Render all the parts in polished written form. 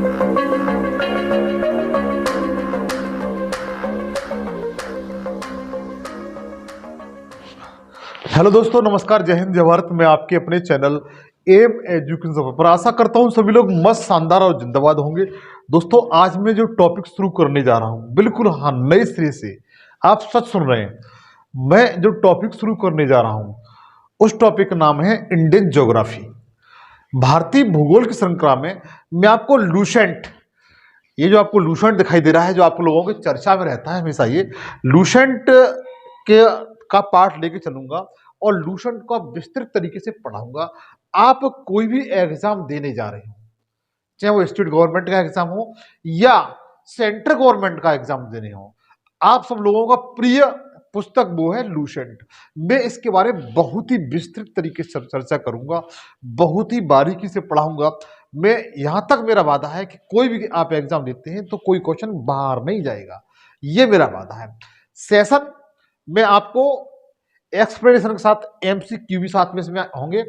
Hello दोस्तों, नमस्कार, जय हिंद, जय भारत। मैं आपके अपने चैनल एम एजुकेशन पर आशा करता हूं सभी लोग मस्त, शानदार और जिंदाबाद होंगे। दोस्तों, आज मैं जो टॉपिक शुरू करने जा रहा हूं, बिल्कुल हाँ नए सिरे से, आप सच सुन रहे हैं। मैं जो टॉपिक शुरू करने जा रहा हूं उस टॉपिक का नाम है इंडियन ज्योग्राफी। भारतीय भूगोल की श्रृंखला में मैं आपको लूसेंट, ये जो आपको लूसेंट दिखाई दे रहा है, जो आप लोगों की चर्चा में रहता है हमेशा, ये लूसेंट के का पार्ट लेके चलूंगा और लूसेंट को आप विस्तृत तरीके से पढ़ाऊंगा। आप कोई भी एग्जाम देने जा रहे हो, चाहे वो स्टेट गवर्नमेंट का एग्जाम हो या सेंट्रल गवर्नमेंट का एग्जाम देने हो, आप सब लोगों का प्रिय पुस्तक वो है लूसेंट। मैं इसके बारे में बहुत ही विस्तृत तरीके से चर्चा करूंगा, बहुत ही बारीकी से पढ़ाऊंगा। मैं यहां तक मेरा वादा है कि कोई भी आप एग्जाम देते हैं तो कोई क्वेश्चन बाहर नहीं जाएगा, ये मेरा वादा है। सेशन में आपको एक्सप्लेनेशन के साथ एमसीक्यू भी साथ में इसमें होंगे,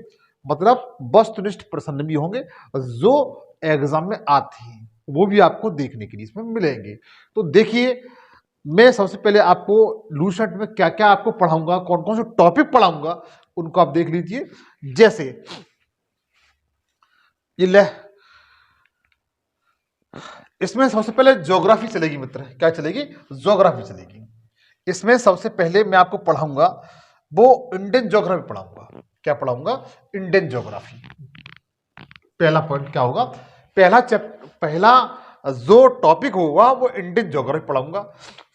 मतलब वस्तुनिष्ठ प्रश्न भी होंगे जो एग्जाम में आते हैं, वो भी आपको देखने के लिए इसमें मिलेंगे। तो देखिए, मैं सबसे पहले आपको लूसेंट में क्या क्या आपको पढ़ाऊंगा, कौन कौन से टॉपिक पढ़ाऊंगा, उनको आप देख लीजिए। जैसे ये ले, इसमें सबसे पहले ज्योग्राफी चलेगी मित्र। क्या चलेगी? ज्योग्राफी चलेगी। इसमें सबसे पहले मैं आपको पढ़ाऊंगा वो इंडियन ज्योग्राफी पढ़ाऊंगा। क्या पढ़ाऊंगा? Indian geography. पहला पॉइंट क्या होगा? पहला जो टॉपिक होगा वो इंडियन ज्योग्राफी पढ़ाऊंगा।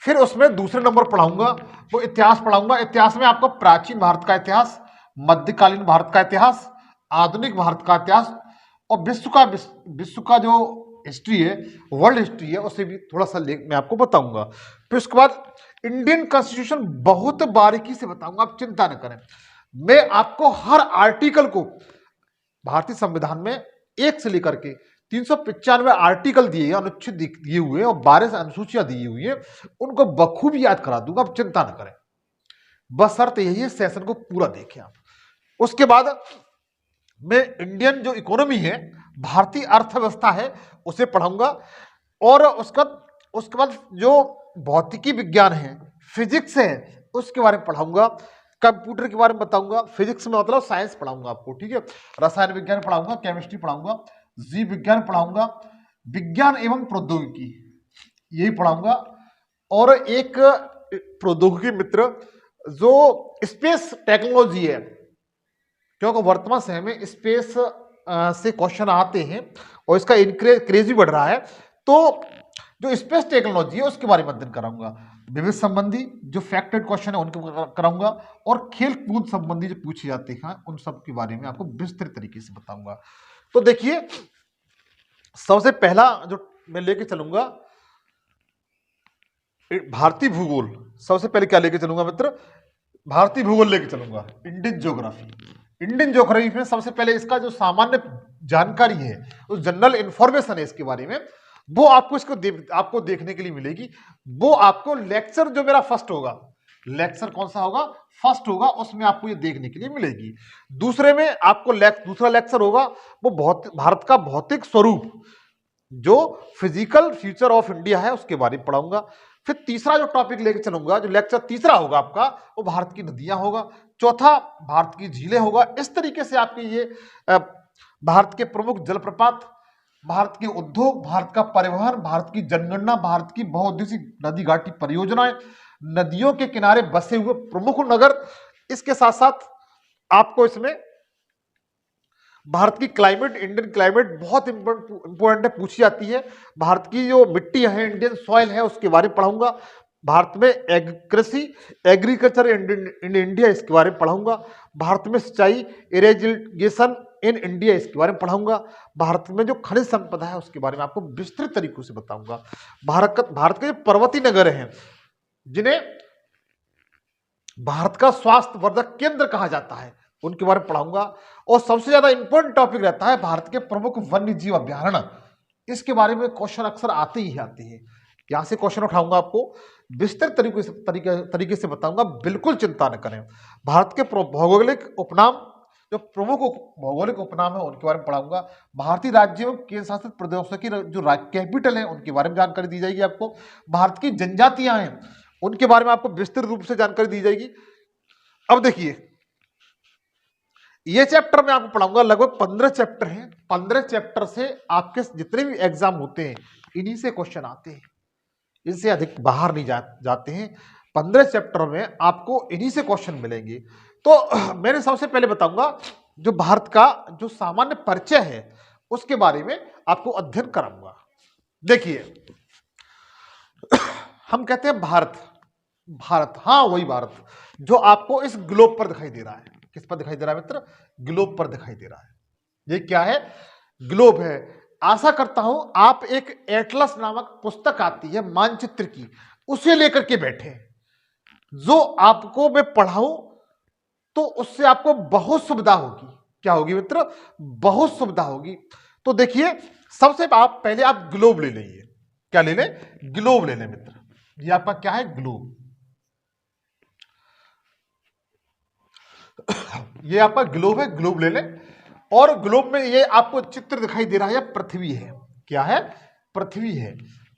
फिर उसमें दूसरे नंबर पढ़ाऊंगा वो इतिहास पढ़ाऊंगा। इतिहास में आपको प्राचीन भारत का इतिहास, मध्यकालीन भारत का इतिहास, आधुनिक भारत का इतिहास और विश्व का जो हिस्ट्री है, वर्ल्ड हिस्ट्री है, उसे भी थोड़ा सा मैं आपको बताऊंगा। फिर उसके बाद इंडियन कॉन्स्टिट्यूशन बहुत बारीकी से बताऊंगा, आप चिंता न करें। मैं आपको हर आर्टिकल को, भारतीय संविधान में 1 से लेकर के 395 आर्टिकल दिए, अनुच्छेद दिए हुए और 12 अनुसूचियां दी हुई है, उनको बखूबी याद करा दूंगा, आप चिंता न करें। बस शर्त यही है, सेशन को पूरा देखें आप। उसके बाद मैं इंडियन जो इकोनॉमी है, भारतीय अर्थव्यवस्था है, उसे पढ़ाऊंगा। और उसके बाद जो भौतिकी विज्ञान है, फिजिक्स है, उसके बारे में पढ़ाऊंगा। कंप्यूटर के बारे में बताऊंगा। फिजिक्स में मतलब साइंस पढ़ाऊंगा आपको, ठीक है। रसायन विज्ञान पढ़ाऊंगा, केमिस्ट्री पढ़ाऊंगा, जीव विज्ञान पढ़ाऊंगा, विज्ञान एवं प्रौद्योगिकी यही पढ़ाऊंगा। और एक प्रौद्योगिकी मित्र जो स्पेस टेक्नोलॉजी है, क्योंकि वर्तमान समय में स्पेस से क्वेश्चन आते हैं और इसका क्रेज भी बढ़ रहा है, तो जो स्पेस टेक्नोलॉजी है उसके बारे में अध्ययन कराऊंगा। विविध संबंधी जो फैक्टेड क्वेश्चन है उनको कराऊंगा और खेल कूद संबंधी जो पूछे जाते हैं उन सब के बारे में आपको विस्तृत तरीके से बताऊंगा। तो देखिए, सबसे पहला जो मैं लेके चलूंगा भारतीय भूगोल। सबसे पहले क्या लेके चलूंगा मित्र? भारतीय भूगोल लेके चलूंगा, इंडियन ज्योग्राफी। इंडियन ज्योग्राफी में सबसे पहले इसका जो सामान्य जानकारी है, उस जनरल इंफॉर्मेशन है इसके बारे में, वो आपको आपको देखने के लिए मिलेगी। वो आपको लेक्चर जो मेरा फर्स्ट होगा, लेक्चर कौन सा होगा? फर्स्ट होगा, उसमें आपको ये देखने के लिए मिलेगी। दूसरे में आपको दूसरा लेक्चर होगा वो भारत का भौतिक स्वरूप, जो फिजिकल फ्यूचर ऑफ इंडिया है, उसके बारे में पढ़ाऊंगा। फिर तीसरा जो टॉपिक लेके चलूंगा, जो लेक्चर तीसरा होगा आपका, वो भारत की नदियां होगा। चौथा भारत की झीलें होगा। इस तरीके से आपके ये भारत के प्रमुख जलप्रपात, भारत के उद्योग, भारत का परिवहन, भारत की जनगणना, भारत की बहुउद्देशीय नदी घाटी परियोजनाएं, नदियों के किनारे बसे हुए प्रमुख नगर, इसके साथ साथ आपको इसमें भारत की क्लाइमेट, इंडियन क्लाइमेट बहुत इंपॉर्टेंट है, पूछी जाती है। भारत की जो मिट्टी है, इंडियन सॉइल है, उसके बारे में पढ़ाऊंगा। भारत में कृषि, एग्रीकल्चर इन इंडिया, इसके बारे में पढ़ाऊंगा। भारत में सिंचाई, इरिगेशन इन इंडिया, इसके बारे में पढ़ाऊंगा। भारत में जो खनिज संपदा है उसके बारे में आपको विस्तृत तरीकों से बताऊंगा। भारत के जो पर्वतीय नगर हैं, जिन्हें भारत का स्वास्थ्य वर्धक केंद्र कहा जाता है, उनके बारे में पढ़ाऊंगा। और सबसे ज्यादा इंपॉर्टेंट टॉपिक रहता है भारत के प्रमुख वन्य जीव अभ्यारण्य, इसके बारे में क्वेश्चन अक्सर आते ही आते हैं। यहां से क्वेश्चन उठाऊंगा, आपको विस्तृत तरीके से बताऊंगा, बिल्कुल चिंता न करें। भारत के भौगोलिक उपनाम, जो प्रमुख भौगोलिक उपनाम है उनके बारे में पढ़ाऊंगा। भारतीय राज्यों एवं केंद्र शासित प्रदेशों की जो कैपिटल है उनके बारे में जानकारी दी जाएगी आपको। भारत की जनजातियां हैं उनके बारे में आपको विस्तृत रूप से जानकारी दी जाएगी। अब देखिए, ये चैप्टर मैं आपको पढ़ाऊंगा, लगभग 15 चैप्टर हैं। 15 चैप्टर से आपके जितने भी एग्जाम होते हैं इन्हीं से क्वेश्चन आते हैं, इनसे अधिक बाहर नहीं जाते हैं। 15 चैप्टर में आपको इन्हीं से क्वेश्चन मिलेंगे। तो मैंने सबसे पहले बताऊंगा जो भारत का जो सामान्य परिचय है उसके बारे में आपको अध्ययन कराऊंगा। देखिए, हम कहते हैं भारत, भारत, हाँ वही भारत जो आपको इस ग्लोब पर दिखाई दे रहा है। किस पर दिखाई दे रहा है मित्र? ग्लोब पर दिखाई दे रहा है। ये क्या है? ग्लोब है। आशा करता हूं आप एक एटलस नामक पुस्तक आती है मानचित्र की, उसे लेकर के बैठे, जो आपको मैं पढ़ाऊं तो उससे आपको बहुत सुविधा होगी। क्या होगी मित्र? बहुत सुविधा होगी। तो देखिए, सबसे आप पहले आप ग्लोब ले लेंगे। क्या ले लें? ग्लोब ले लें मित्र। ये आपका क्या है? ग्लोब। ये आपका ग्लोब है, ग्लोब ले लें। और ग्लोब में ये आपको चित्र दिखाई दे रहा है, पृथ्वी है। क्या है? पृथ्वी है।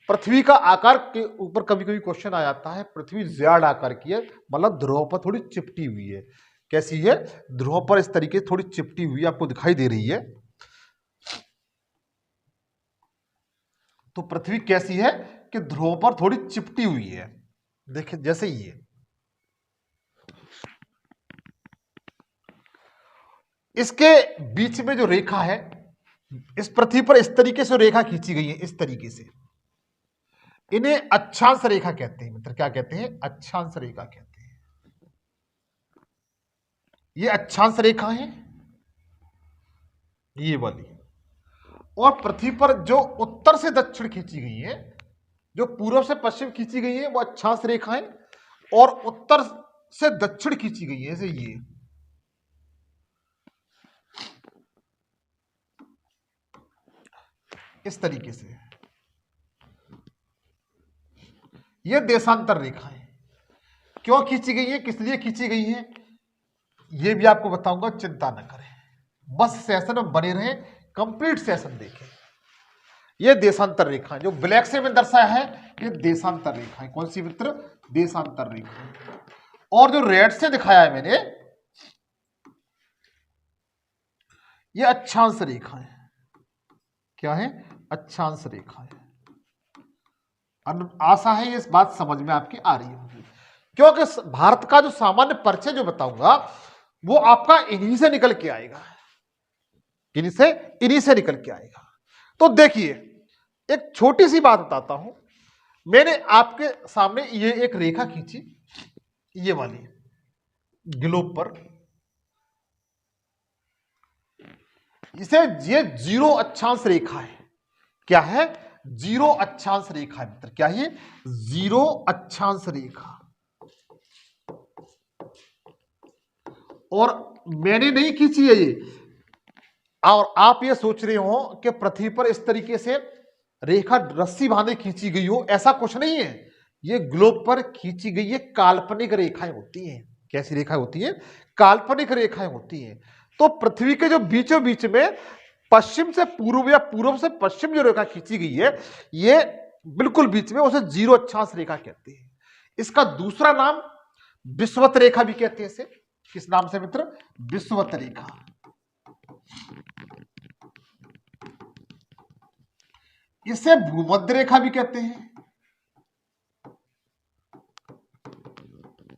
पृथ्वी का आकार के ऊपर कभी कभी क्वेश्चन आ जाता है। पृथ्वी ज़्यादा आकार की है, मतलब ध्रुव पर थोड़ी चिपटी हुई है। कैसी है? ध्रुव पर इस तरीके से थोड़ी चिपटी हुई आपको दिखाई दे रही है। तो पृथ्वी कैसी है कि ध्रुव पर थोड़ी चिपटी हुई है। देखिए, जैसे ये इसके बीच में जो रेखा है, इस पृथ्वी पर इस तरीके से रेखा खींची गई है, इस तरीके से। इन्हें अक्षांश रेखा कहते हैं मित्र। क्या कहते हैं? अक्षांश रेखा कहते हैं। ये अक्षांश रेखा है, ये वाली। और पृथ्वी पर जो उत्तर से दक्षिण खींची गई है, जो पूर्व से पश्चिम खींची गई है, वो अक्षांश रेखा है। और उत्तर से दक्षिण खींची गई है, जैसे ये। इस तरीके से ये देशांतर रेखा है। क्यों खींची गई है, किस लिए खींची गई है, ये भी आपको बताऊंगा। चिंता न करें, बस सेशन में बने रहें, कंप्लीट सेशन देखें। ये देशांतर रेखा जो ब्लैक से में दर्शाया है, ये देशांतर रेखा है। कौन सी मित्र? देशांतर रेखा। और जो रेड से दिखाया है मैंने, ये अक्षांश रेखा है। क्या है? अक्षांश रेखा है। आशा है इस बात समझ में आपकी आ रही होगी, क्योंकि भारत का जो सामान्य परिचय जो बताऊंगा वो आपका इन्हीं से निकल के आएगा, इन्हीं से निकल के आएगा। तो देखिए, एक छोटी सी बात बताता हूं। मैंने आपके सामने ये एक रेखा खींची, ये वाली, ग्लोब पर। इसे ये जीरो अक्षांश रेखा है। क्या है? जीरो अक्षांश रेखा है मित्र। क्या है? जीरो अक्षांश रेखा। और मैंने नहीं खींची है ये। और आप ये सोच रहे हो कि पृथ्वी पर इस तरीके से रेखा रस्सी बांधे खींची गई हो, ऐसा कुछ नहीं है। ये ग्लोब पर खींची गई ये काल्पनिक रेखाएं होती हैं। कैसी रेखाएं होती हैं? काल्पनिक रेखाएं होती हैं। तो पृथ्वी के जो बीचों बीच में पश्चिम से पूर्व या पूर्व से पश्चिम जो रेखा खींची गई है, ये बिल्कुल बीच में, उसे जीरो अक्षांश रेखा कहते हैं। इसका दूसरा नाम विषुवत रेखा भी कहते हैं। इसे किस नाम से मित्र? विषुवत रेखा। इसे भूमध्य रेखा भी कहते हैं।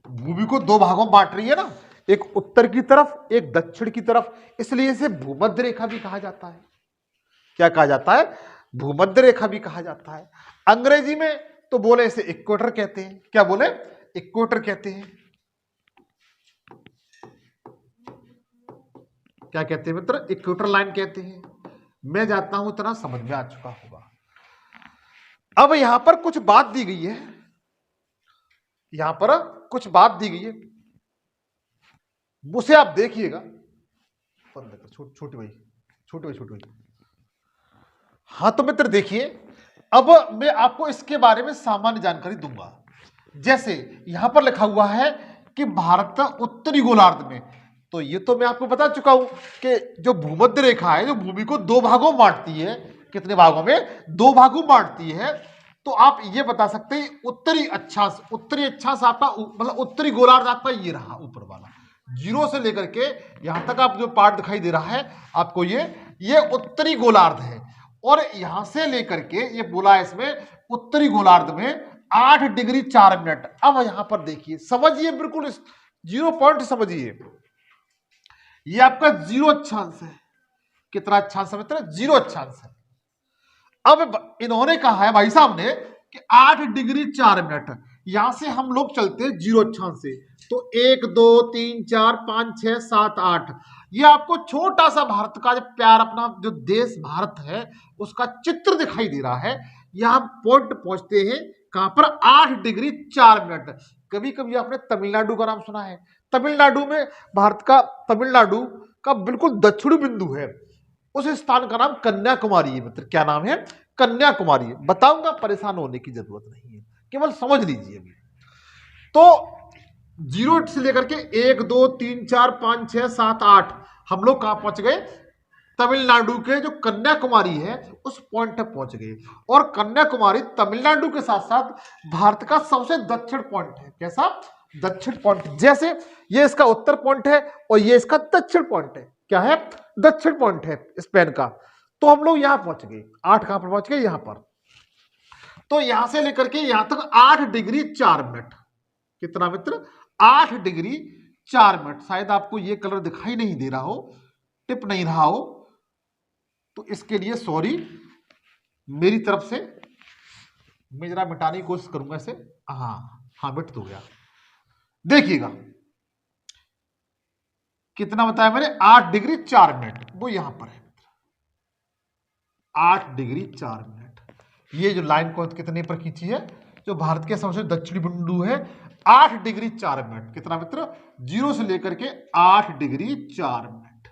भूमि को दो भागों में बांट रही है ना, एक उत्तर की तरफ, एक दक्षिण की तरफ, इसलिए इसे भूमध्य रेखा भी कहा जाता है। क्या कहा जाता है? भूमध्य रेखा भी कहा जाता है। अंग्रेजी में तो बोले इसे इक्वेटर कहते हैं। क्या बोले? इक्वेटर कहते हैं। क्या कहते हैं मित्र? इक्वेटर लाइन कहते हैं। मैं जाता हूं इतना समझ में आ चुका होगा। अब यहां पर कुछ बात दी गई है, यहां पर कुछ बात दी गई है, उसे आप देखिएगा। छोटे भाई। हाँ तो मित्र देखिए, अब मैं आपको इसके बारे में सामान्य जानकारी दूंगा। जैसे यहां पर लिखा हुआ है कि भारत उत्तरी गोलार्ध में, तो ये तो मैं आपको बता चुका हूं कि जो भूमध्य रेखा है जो भूमि को दो भागों में बांटती है, कितने भागों में? दो भागों में बांटती है। तो आप ये बता सकते हैं उत्तरी अक्षांश आपका मतलब उत्तरी गोलार्ध आपका ये रहा ऊपर वाला, जीरो से लेकर के यहां तक आप जो पार्ट दिखाई दे रहा है आपको, ये उत्तरी गोलार्ध है। और यहां से लेकर के ये बोला है इसमें उत्तरी गोलार्ध में 8 डिग्री 4 मिनट। अब यहां पर देखिए, समझिए, बिल्कुल 0 पॉइंट समझिए, ये आपका 0 अक्षांश है। कितना अक्षांश है मित्र? 0 अक्षांश है। अब इन्होंने कहा है भाई साहब ने कि 8 डिग्री 4 मिनट, यहां से हम लोग चलते हैं 0 अक्षांश से, तो 1 2 3 4 5 6 7 8, ये आपको छोटा सा भारत का जो प्यार अपना जो देश भारत है उसका चित्र दिखाई दे रहा है। यहां पॉइंट पहुंचते हैं कहां पर? 8 डिग्री 4 मिनट। कभी कभी आपने तमिलनाडु का नाम सुना है? तमिलनाडु में भारत का तमिलनाडु का बिल्कुल दक्षिणी बिंदु है, उस स्थान का नाम कन्याकुमारी है मित्र। क्या नाम है? कन्याकुमारी है। बताऊंगा, परेशान होने की जरूरत नहीं है, केवल समझ लीजिए। अभी तो 0 से लेकर के 1 2 3 4 5 6 7 8 हम लोग कहां पहुंच गए? तमिलनाडु के जो कन्याकुमारी है उस पॉइंट तक पहुंच गए। और कन्याकुमारी तमिलनाडु के साथ साथ भारत का सबसे दक्षिण पॉइंट है। कैसा? दक्षिण पॉइंट। जैसे ये इसका उत्तर पॉइंट है और ये इसका दक्षिण पॉइंट है। क्या है? दक्षिण पॉइंट है स्पेन का। तो हम लोग यहां पहुंच गए। 8 कहां पर पहुंच गए? यहां पर। तो यहां से लेकर के यहां तक 8 डिग्री 4 मिनट। कितना मित्र? 8 डिग्री 4 मिनट। शायद आपको ये कलर दिखाई नहीं दे रहा हो, टिप नहीं रहा हो, तो इसके लिए सॉरी मेरी तरफ से। मैं जरा मिटाने की कोशिश करूंगा इसे। हाँ मिट तो गया। देखिएगा कितना बताया मैंने? 8 डिग्री 4 मिनट, वो यहां पर है 8 डिग्री 4 मिनट। ये जो लाइन को कितने पर खींची है? जो भारत के सबसे दक्षिणी बिंदु है 8 डिग्री 4 मिनट। कितना मित्र? 0 से लेकर के 8 डिग्री 4 मिनट।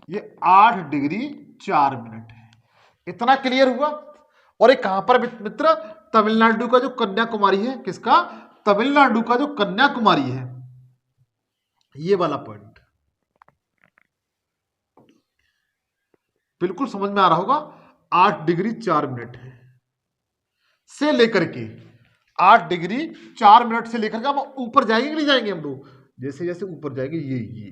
ये 8 डिग्री 4 मिनट है। इतना क्लियर हुआ? और ये कहां पर मित्र? तमिलनाडु का जो कन्याकुमारी है। किसका? तमिलनाडु का जो कन्याकुमारी है, ये वाला पॉइंट बिल्कुल समझ में आ रहा होगा। 8 डिग्री 4 मिनट है से लेकर के 8 डिग्री 4 मिनट से लेकर के हम ऊपर जाएंगे कि नहीं जाएंगे? हम लोग जैसे जैसे ऊपर जाएंगे ये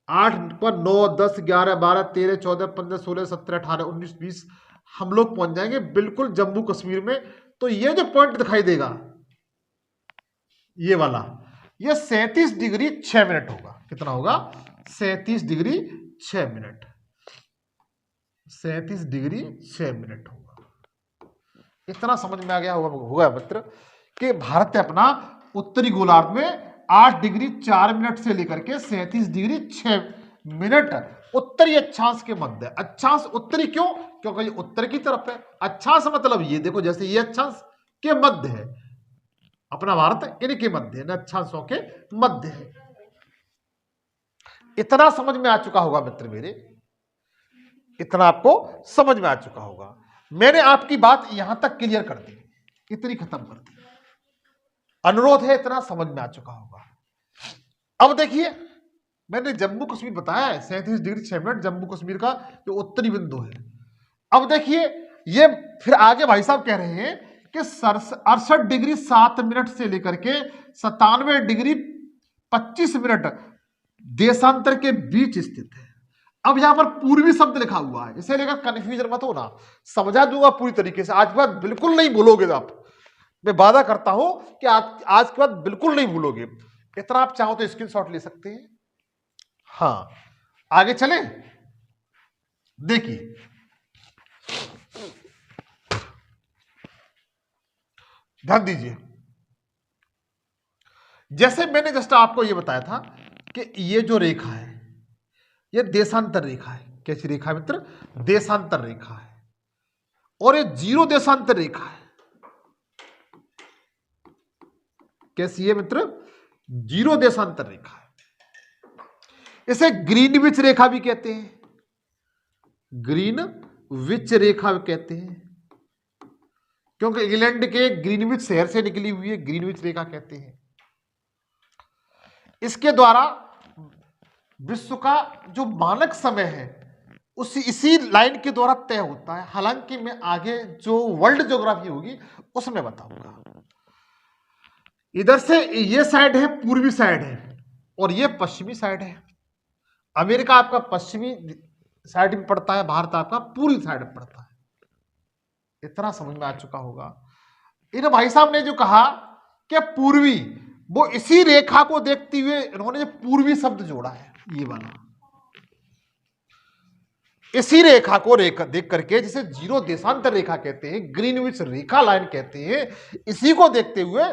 8 पर 9 10 11 12 13 14 15 16 17 18 19 20 हम लोग पहुंच जाएंगे बिल्कुल जम्मू कश्मीर में। तो ये जो पॉइंट दिखाई देगा ये वाला, ये 37 डिग्री 6 मिनट होगा। कितना होगा? 37 डिग्री 6 मिनट। 37 डिग्री 6 मिनट होगा। इतना समझ में आ गया होगा मित्र कि भारत अपना उत्तरी गोलार्ध में 8 डिग्री 4 मिनट से लेकर के 37 डिग्री 6 मिनट उत्तरी अक्षांश के मध्य। अक्षांश उत्तरी क्यों? क्योंकि ये उत्तर की तरफ है। अक्षांश मतलब ये देखो, जैसे ये अक्षांश के मध्य है अपना भारत, इनके मध्य है, अक्षांशों के मध्य है। इतना समझ में आ चुका होगा मित्र मेरे, इतना आपको समझ में आ चुका होगा। मैंने आपकी बात यहां तक क्लियर कर दी, इतनी खत्म कर दी। अनुरोध है, इतना समझ में आ चुका होगा। अब देखिए, मैंने जम्मू कश्मीर बताया है 37 डिग्री 6 मिनट जम्मू कश्मीर का जो उत्तरी बिंदु है। अब देखिए ये फिर आगे भाई साहब कह रहे हैं कि 68 डिग्री 7 मिनट से लेकर के 97 डिग्री 25 मिनट देशांतर के बीच स्थित है। अब यहां पर पूर्वी शब्द लिखा हुआ है, इसे लेकर कंफ्यूजन मत होना, समझा दूंगा पूरी तरीके से। आज के बाद बिल्कुल नहीं भूलोगे आप, मैं वादा करता हूं कि आज के बाद बिल्कुल नहीं भूलोगे। इतना आप चाहो तो स्क्रीनशॉट ले सकते हैं। हाँ, आगे चले। देखिए ध्यान दीजिए, जैसे मैंने जस्ट आपको यह बताया था कि ये जो रेखा है ये देशांतर रेखा है। कैसी रेखा है मित्र? देशांतर रेखा है। और ये 0 देशांतर रेखा है। कैसी है मित्र? 0 देशांतर रेखा है। इसे ग्रीनविच रेखा भी कहते हैं, ग्रीनविच रेखा भी कहते हैं। क्योंकि इंग्लैंड के ग्रीनविच शहर से निकली हुई है, ग्रीनविच रेखा कहते हैं। इसके द्वारा विश्व का जो मानक समय है इसी लाइन के द्वारा तय होता है। हालांकि मैं आगे जो वर्ल्ड ज्योग्राफी होगी उसमें बताऊंगा। इधर से ये साइड है, पूर्वी साइड है, और ये पश्चिमी साइड है। अमेरिका आपका पश्चिमी साइड में पड़ता है, भारत आपका पूर्वी साइड में पड़ता है। इतना समझ में आ चुका होगा। इन भाई साहब ने जो कहा कि पूर्वी, वो इसी रेखा को देखते हुए इन्होंने जो पूर्वी शब्द जोड़ा है, ये वाला इसी रेखा को देख करके, जिसे जीरो देशांतर रेखा कहते हैं, ग्रीनविच रेखा लाइन कहते हैं, इसी को देखते हुए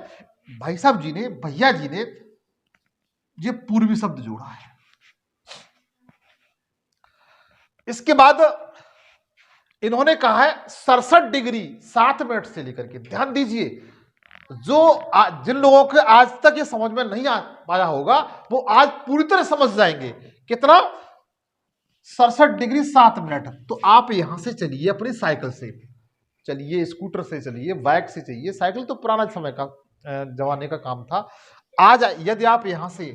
भाई साहब जी ने, भैया जी ने ये पूर्वी शब्द जोड़ा है। इसके बाद इन्होंने कहा है 67 डिग्री 7 मिनट से लेकर के, ध्यान दीजिए, जिन लोगों के आज तक ये समझ में नहीं आ पाया होगा वो आज पूरी तरह समझ जाएंगे। कितना? 67 डिग्री 7 मिनट। तो आप यहां से चलिए, अपनी साइकिल से चलिए, स्कूटर से चलिए, बाइक से चलिए, साइकिल तो पुराना समय का जमाने का काम था। आज यदि आप यहां से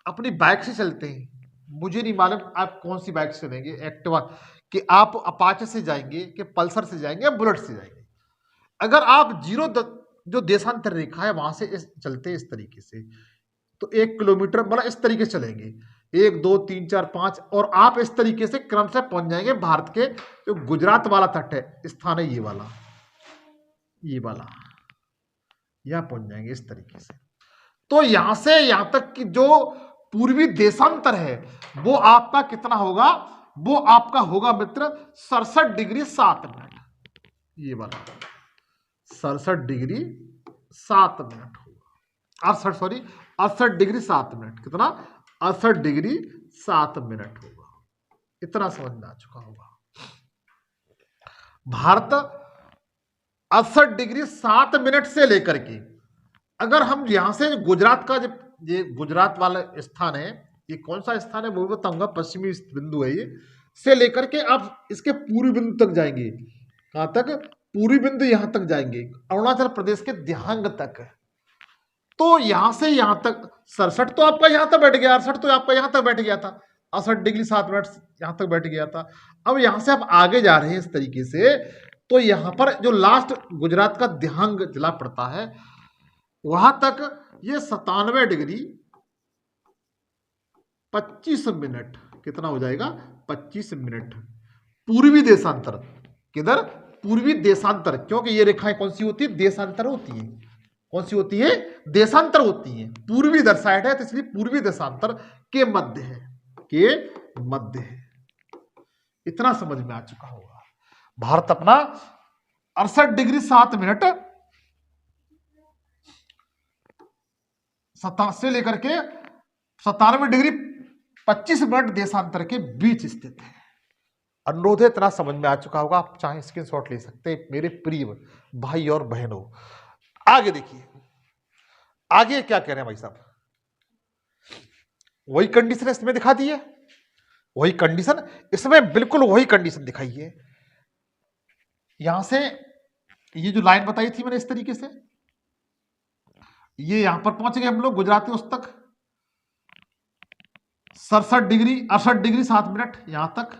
अपनी बाइक से चलते हैं, मुझे नहीं मालूम आप कौन सी बाइक से चलेंगे, एक्टिवा कि आप अपाचे से जाएंगे, कि पल्सर से जाएंगे, या बुलेट से जाएंगे। अगर आप जो देशांतर रेखा है वहां से चलते हैं इस तरीके से, तो 1 किलोमीटर मतलब इस तरीके से चलेंगे, 1 2 3 4 5, और आप इस तरीके से क्रम से पहुंच जाएंगे भारत के जो गुजरात वाला तट है, स्थान है ये वाला, यहां पहुंच जाएंगे इस तरीके से। तो यहां से यहां तक की जो पूर्वी देशांतर है वो आपका कितना होगा? वो आपका होगा मित्र 67 डिग्री 7 मिनट। ये वाला 67 डिग्री 7 मिनट होगा, 68 डिग्री 7 मिनट। कितना? 68 डिग्री 7 मिनट होगा। इतना समझ में आ चुका होगा। भारत 68 डिग्री 7 मिनट से लेकर के, अगर हम यहां से गुजरात का, ये गुजरात वाला स्थान है, ये कौन सा स्थान है वो बताऊंगा, पश्चिमी बिंदु है ये, से लेकर के आप इसके पूर्वी बिंदु तक जाएंगे। कहां तक? पूर्वी बिंदु यहां तक जाएंगे, अरुणाचल प्रदेश के दिहांग तक। तो यहां से यहां तक 67 तो आपका यहां तक बैठ गया, 68 तो आपका यहां तक बैठ गया था, 68 डिग्री 7 मिनट यहां तक बैठ गया था। अब यहां से आप आगे जा रहे हैं इस तरीके से, तो यहां पर जो लास्ट गुजरात का दिहांग जिला पड़ता है, वहां तक ये 97 डिग्री 25 मिनट, कितना हो जाएगा? 25 मिनट पूर्वी देशांतर। किधर? पूर्वी देशांतर, क्योंकि ये रेखाएं कौन सी होती है? देशांतर होती है। कौन सी होती है? देशांतर होती है। पूर्वी इधर साइड है तो इसलिए पूर्वी देशांतर के मध्य है, के मध्य है। इतना समझ में आ चुका होगा। भारत अपना 68 डिग्री 7 मिनट से लेकर के 97 डिग्री 25 मिनट देशांतर के बीच स्थित है। अनुरोध है, इतना समझ में आ चुका होगा। आप चाहे स्क्रीनशॉट ले सकते हैं मेरे प्रिय भाई और बहनों। आगे देखिए, आगे क्या कह रहे हैं भाई साहब? वही कंडीशन इसमें दिखा दी है, वही कंडीशन इसमें, बिल्कुल वही कंडीशन दिखाई है। यहां से ये जो लाइन बताई थी मैंने इस तरीके से, ये यहां पर पहुंच गए हम लोग गुजराती उस तक, 68 डिग्री 7 मिनट यहां तक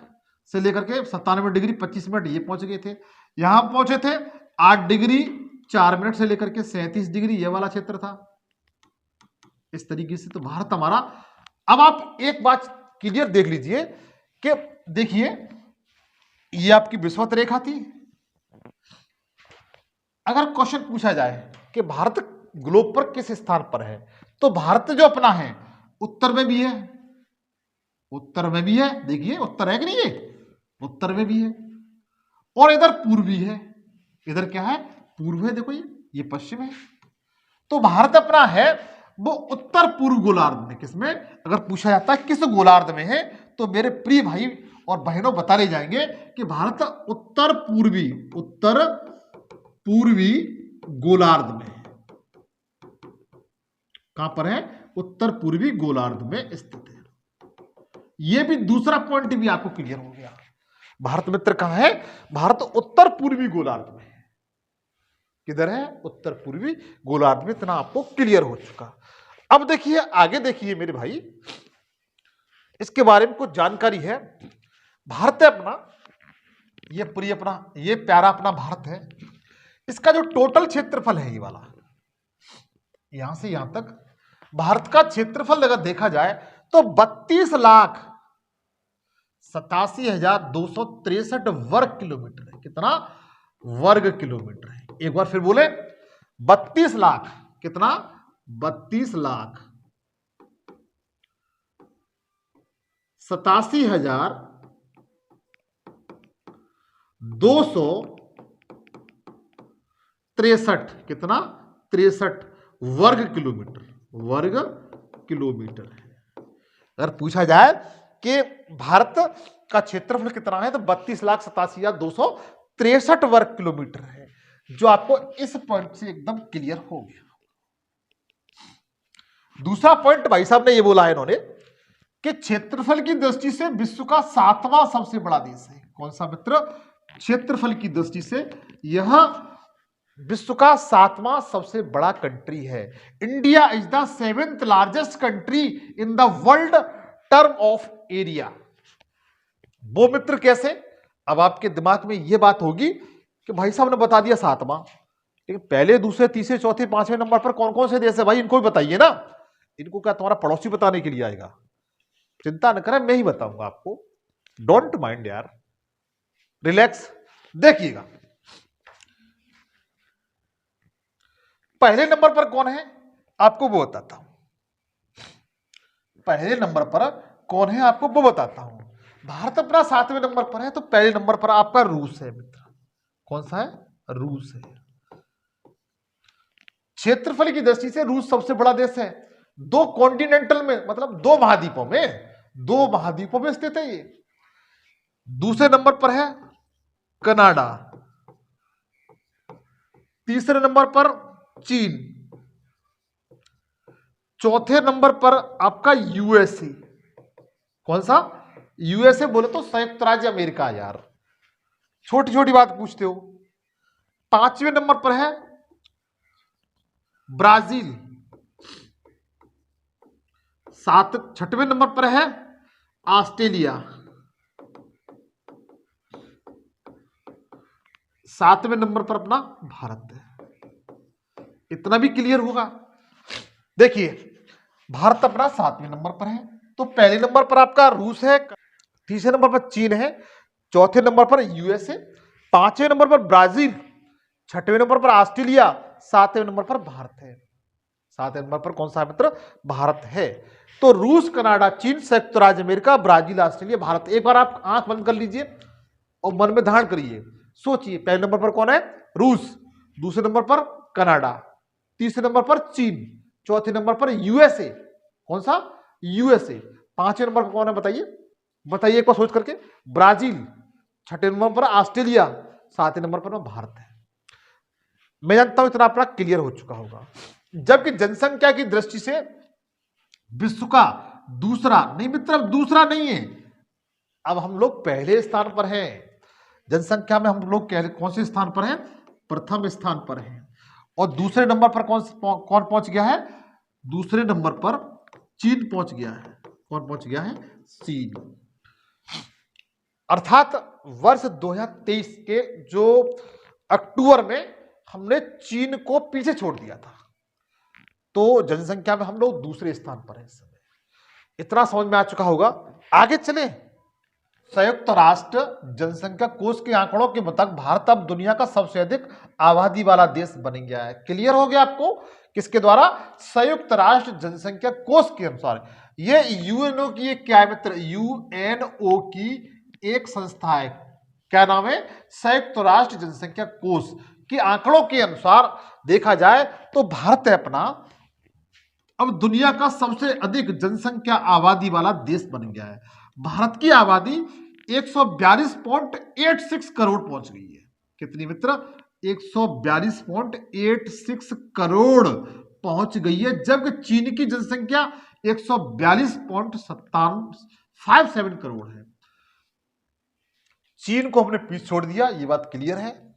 से लेकर के 97 डिग्री 25 मिनट ये पहुंच गए थे। यहां पहुंचे थे 8 डिग्री 4 मिनट से लेकर के 37 डिग्री, ये वाला क्षेत्र था इस तरीके से। तो भारत हमारा, अब आप एक बात क्लियर देख लीजिए कि देखिए, ये आपकी विषुवत रेखा थी। अगर क्वेश्चन पूछा जाए कि भारत ग्लोब पर किस स्थान पर है, तो भारत जो अपना है उत्तर में भी है, उत्तर में भी है। देखिए उत्तर है कि नहीं, है उत्तर में भी है, और इधर पूर्वी है। इधर क्या है? पूर्व है। देखो ये पश्चिम है। तो भारत अपना है वो उत्तर पूर्व गोलार्ध में। किसमें? अगर पूछा जाता है किस गोलार्ध में है, तो मेरे प्रिय भाई और बहनों बता ले जाएंगे कि भारत उत्तर पूर्वी गोलार्ध में है। कहां पर है? उत्तर पूर्वी गोलार्ध में स्थित है। यह भी दूसरा पॉइंट भी आपको क्लियर हो गया। भारत मित्र कहां है? भारत उत्तर पूर्वी गोलार्ध में है। किधर है? उत्तर पूर्वी गोलार्ध में। इतना आपको क्लियर हो चुका। अब देखिए आगे, देखिए मेरे भाई, इसके बारे में कुछ जानकारी है। भारत है अपना, ये पूरी अपना, ये प्यारा अपना भारत है। इसका जो टोटल क्षेत्रफल है, ये वाला यहां से यहां तक भारत का क्षेत्रफल अगर देखा जाए तो 32,87,263 वर्ग किलोमीटर है। कितना? वर्ग किलोमीटर है। एक बार फिर बोले, 32 लाख, कितना? 32,87,263, कितना? 63 वर्ग किलोमीटर। वर्ग किलोमीटर है। अगर पूछा जाए कि भारत का क्षेत्रफल कितना है तो 32,87,263 वर्ग किलोमीटर है, जो आपको इस पॉइंट से एकदम क्लियर हो गया। दूसरा पॉइंट भाई साहब ने ये बोला है इन्होंने कि क्षेत्रफल की दृष्टि से विश्व का 7वां सबसे बड़ा देश है। कौन सा मित्र? क्षेत्रफल की दृष्टि से यह विश्व का 7वां सबसे बड़ा कंट्री है। India is the 7th largest country in the world term of area. वो मित्र कैसे? अब आपके दिमाग में यह बात होगी कि भाई साहब ने बता दिया 7वां, लेकिन पहले, दूसरे, तीसरे, चौथे, 5वें नंबर पर कौन कौन से देश है भाई? इनको भी बताइए ना। इनको क्या तुम्हारा पड़ोसी बताने के लिए आएगा? चिंता न करें, मैं ही बताऊंगा आपको। डोंट माइंड यार, रिलैक्स। देखिएगा, पहले नंबर पर कौन है आपको वो बताता हूं। पहले नंबर पर कौन है आपको वो बताता हूं। भारत अपना 7वें नंबर पर है, तो पहले नंबर पर आपका रूस है मित्र। कौन सा है? रूस है। क्षेत्रफल की दृष्टि से रूस सबसे बड़ा देश है। 2 कॉन्टिनेंटल में, मतलब 2 महाद्वीपों में स्थित है ये। दूसरे नंबर पर है कनाडा, तीसरे नंबर पर चीन, चौथे नंबर पर आपका यूएसए। कौन सा? यूएसए बोले तो संयुक्त राज्य अमेरिका। यार छोटी छोटी बात पूछते हो। 5वें नंबर पर है ब्राजील, 6वें नंबर पर है ऑस्ट्रेलिया, 7वें नंबर पर अपना भारत है। इतना भी क्लियर होगा। देखिए, भारत अपना 7वें नंबर पर है, तो पहले नंबर पर आपका रूस है, तीसरे नंबर पर चीन है, चौथे नंबर पर यूएसए, 5वें नंबर पर ब्राजील, 6वें नंबर पर ऑस्ट्रेलिया, 7वें नंबर पर भारत है। 7वें नंबर पर कौन सा मित्र? भारत है। तो रूस, कनाडा, चीन, संयुक्त राज्य अमेरिका, ब्राजील, ऑस्ट्रेलिया, भारत। एक बार आप आंख बंद कर लीजिए और मन में धारण करिए, सोचिए। पहले नंबर पर कौन है? रूस, दूसरे नंबर पर कनाडा, तीसरे नंबर पर चीन, चौथे नंबर पर यूएसए। कौन सा? यूएसए। 5वें नंबर पर कौन है? बताइए एक बार सोच करके। ब्राजील, 6वें नंबर पर ऑस्ट्रेलिया, 7वें नंबर पर भारत है। मैं जानता हूं इतना अपना क्लियर हो चुका होगा। जबकि जनसंख्या की दृष्टि से विश्व का दूसरा, नहीं मित्र, दूसरा नहीं है, अब हम लोग पहले स्थान पर हैं। जनसंख्या में हम लोग कौन से स्थान पर हैं? प्रथम स्थान पर हैं। और दूसरे नंबर पर कौन पहुंच गया है? दूसरे नंबर पर चीन पहुंच गया है। कौन पहुंच गया है? चीन। अर्थात वर्ष 2023 के जो अक्टूबर में हमने चीन को पीछे छोड़ दिया था, तो जनसंख्या में हम लोग दूसरे स्थान पर हैं इस समय। इतना समझ में आ चुका होगा। आगे चले। संयुक्त राष्ट्र जनसंख्या कोष के आंकड़ों के मुताबिक भारत अब दुनिया का सबसे अधिक आबादी वाला देश बन गया है। क्लियर हो गया आपको? किसके द्वारा? संयुक्त राष्ट्र जनसंख्या कोष के अनुसार। ये यूएनओ की एक क्या है मित्र? यूएनओ की एक संस्था है। क्या नाम है? संयुक्त राष्ट्र जनसंख्या कोष के आंकड़ों के अनुसार देखा जाए तो भारत है अपना अब दुनिया का सबसे अधिक जनसंख्या आबादी वाला देश बन गया है। भारत की आबादी 142.86 करोड़ पहुंच गई है। कितनी मित्र? 142.86 करोड़ पहुंच गई है, जबकि चीन की जनसंख्या 142.57 करोड़ है। चीन को हमने पीछे छोड़ दिया, ये बात क्लियर है।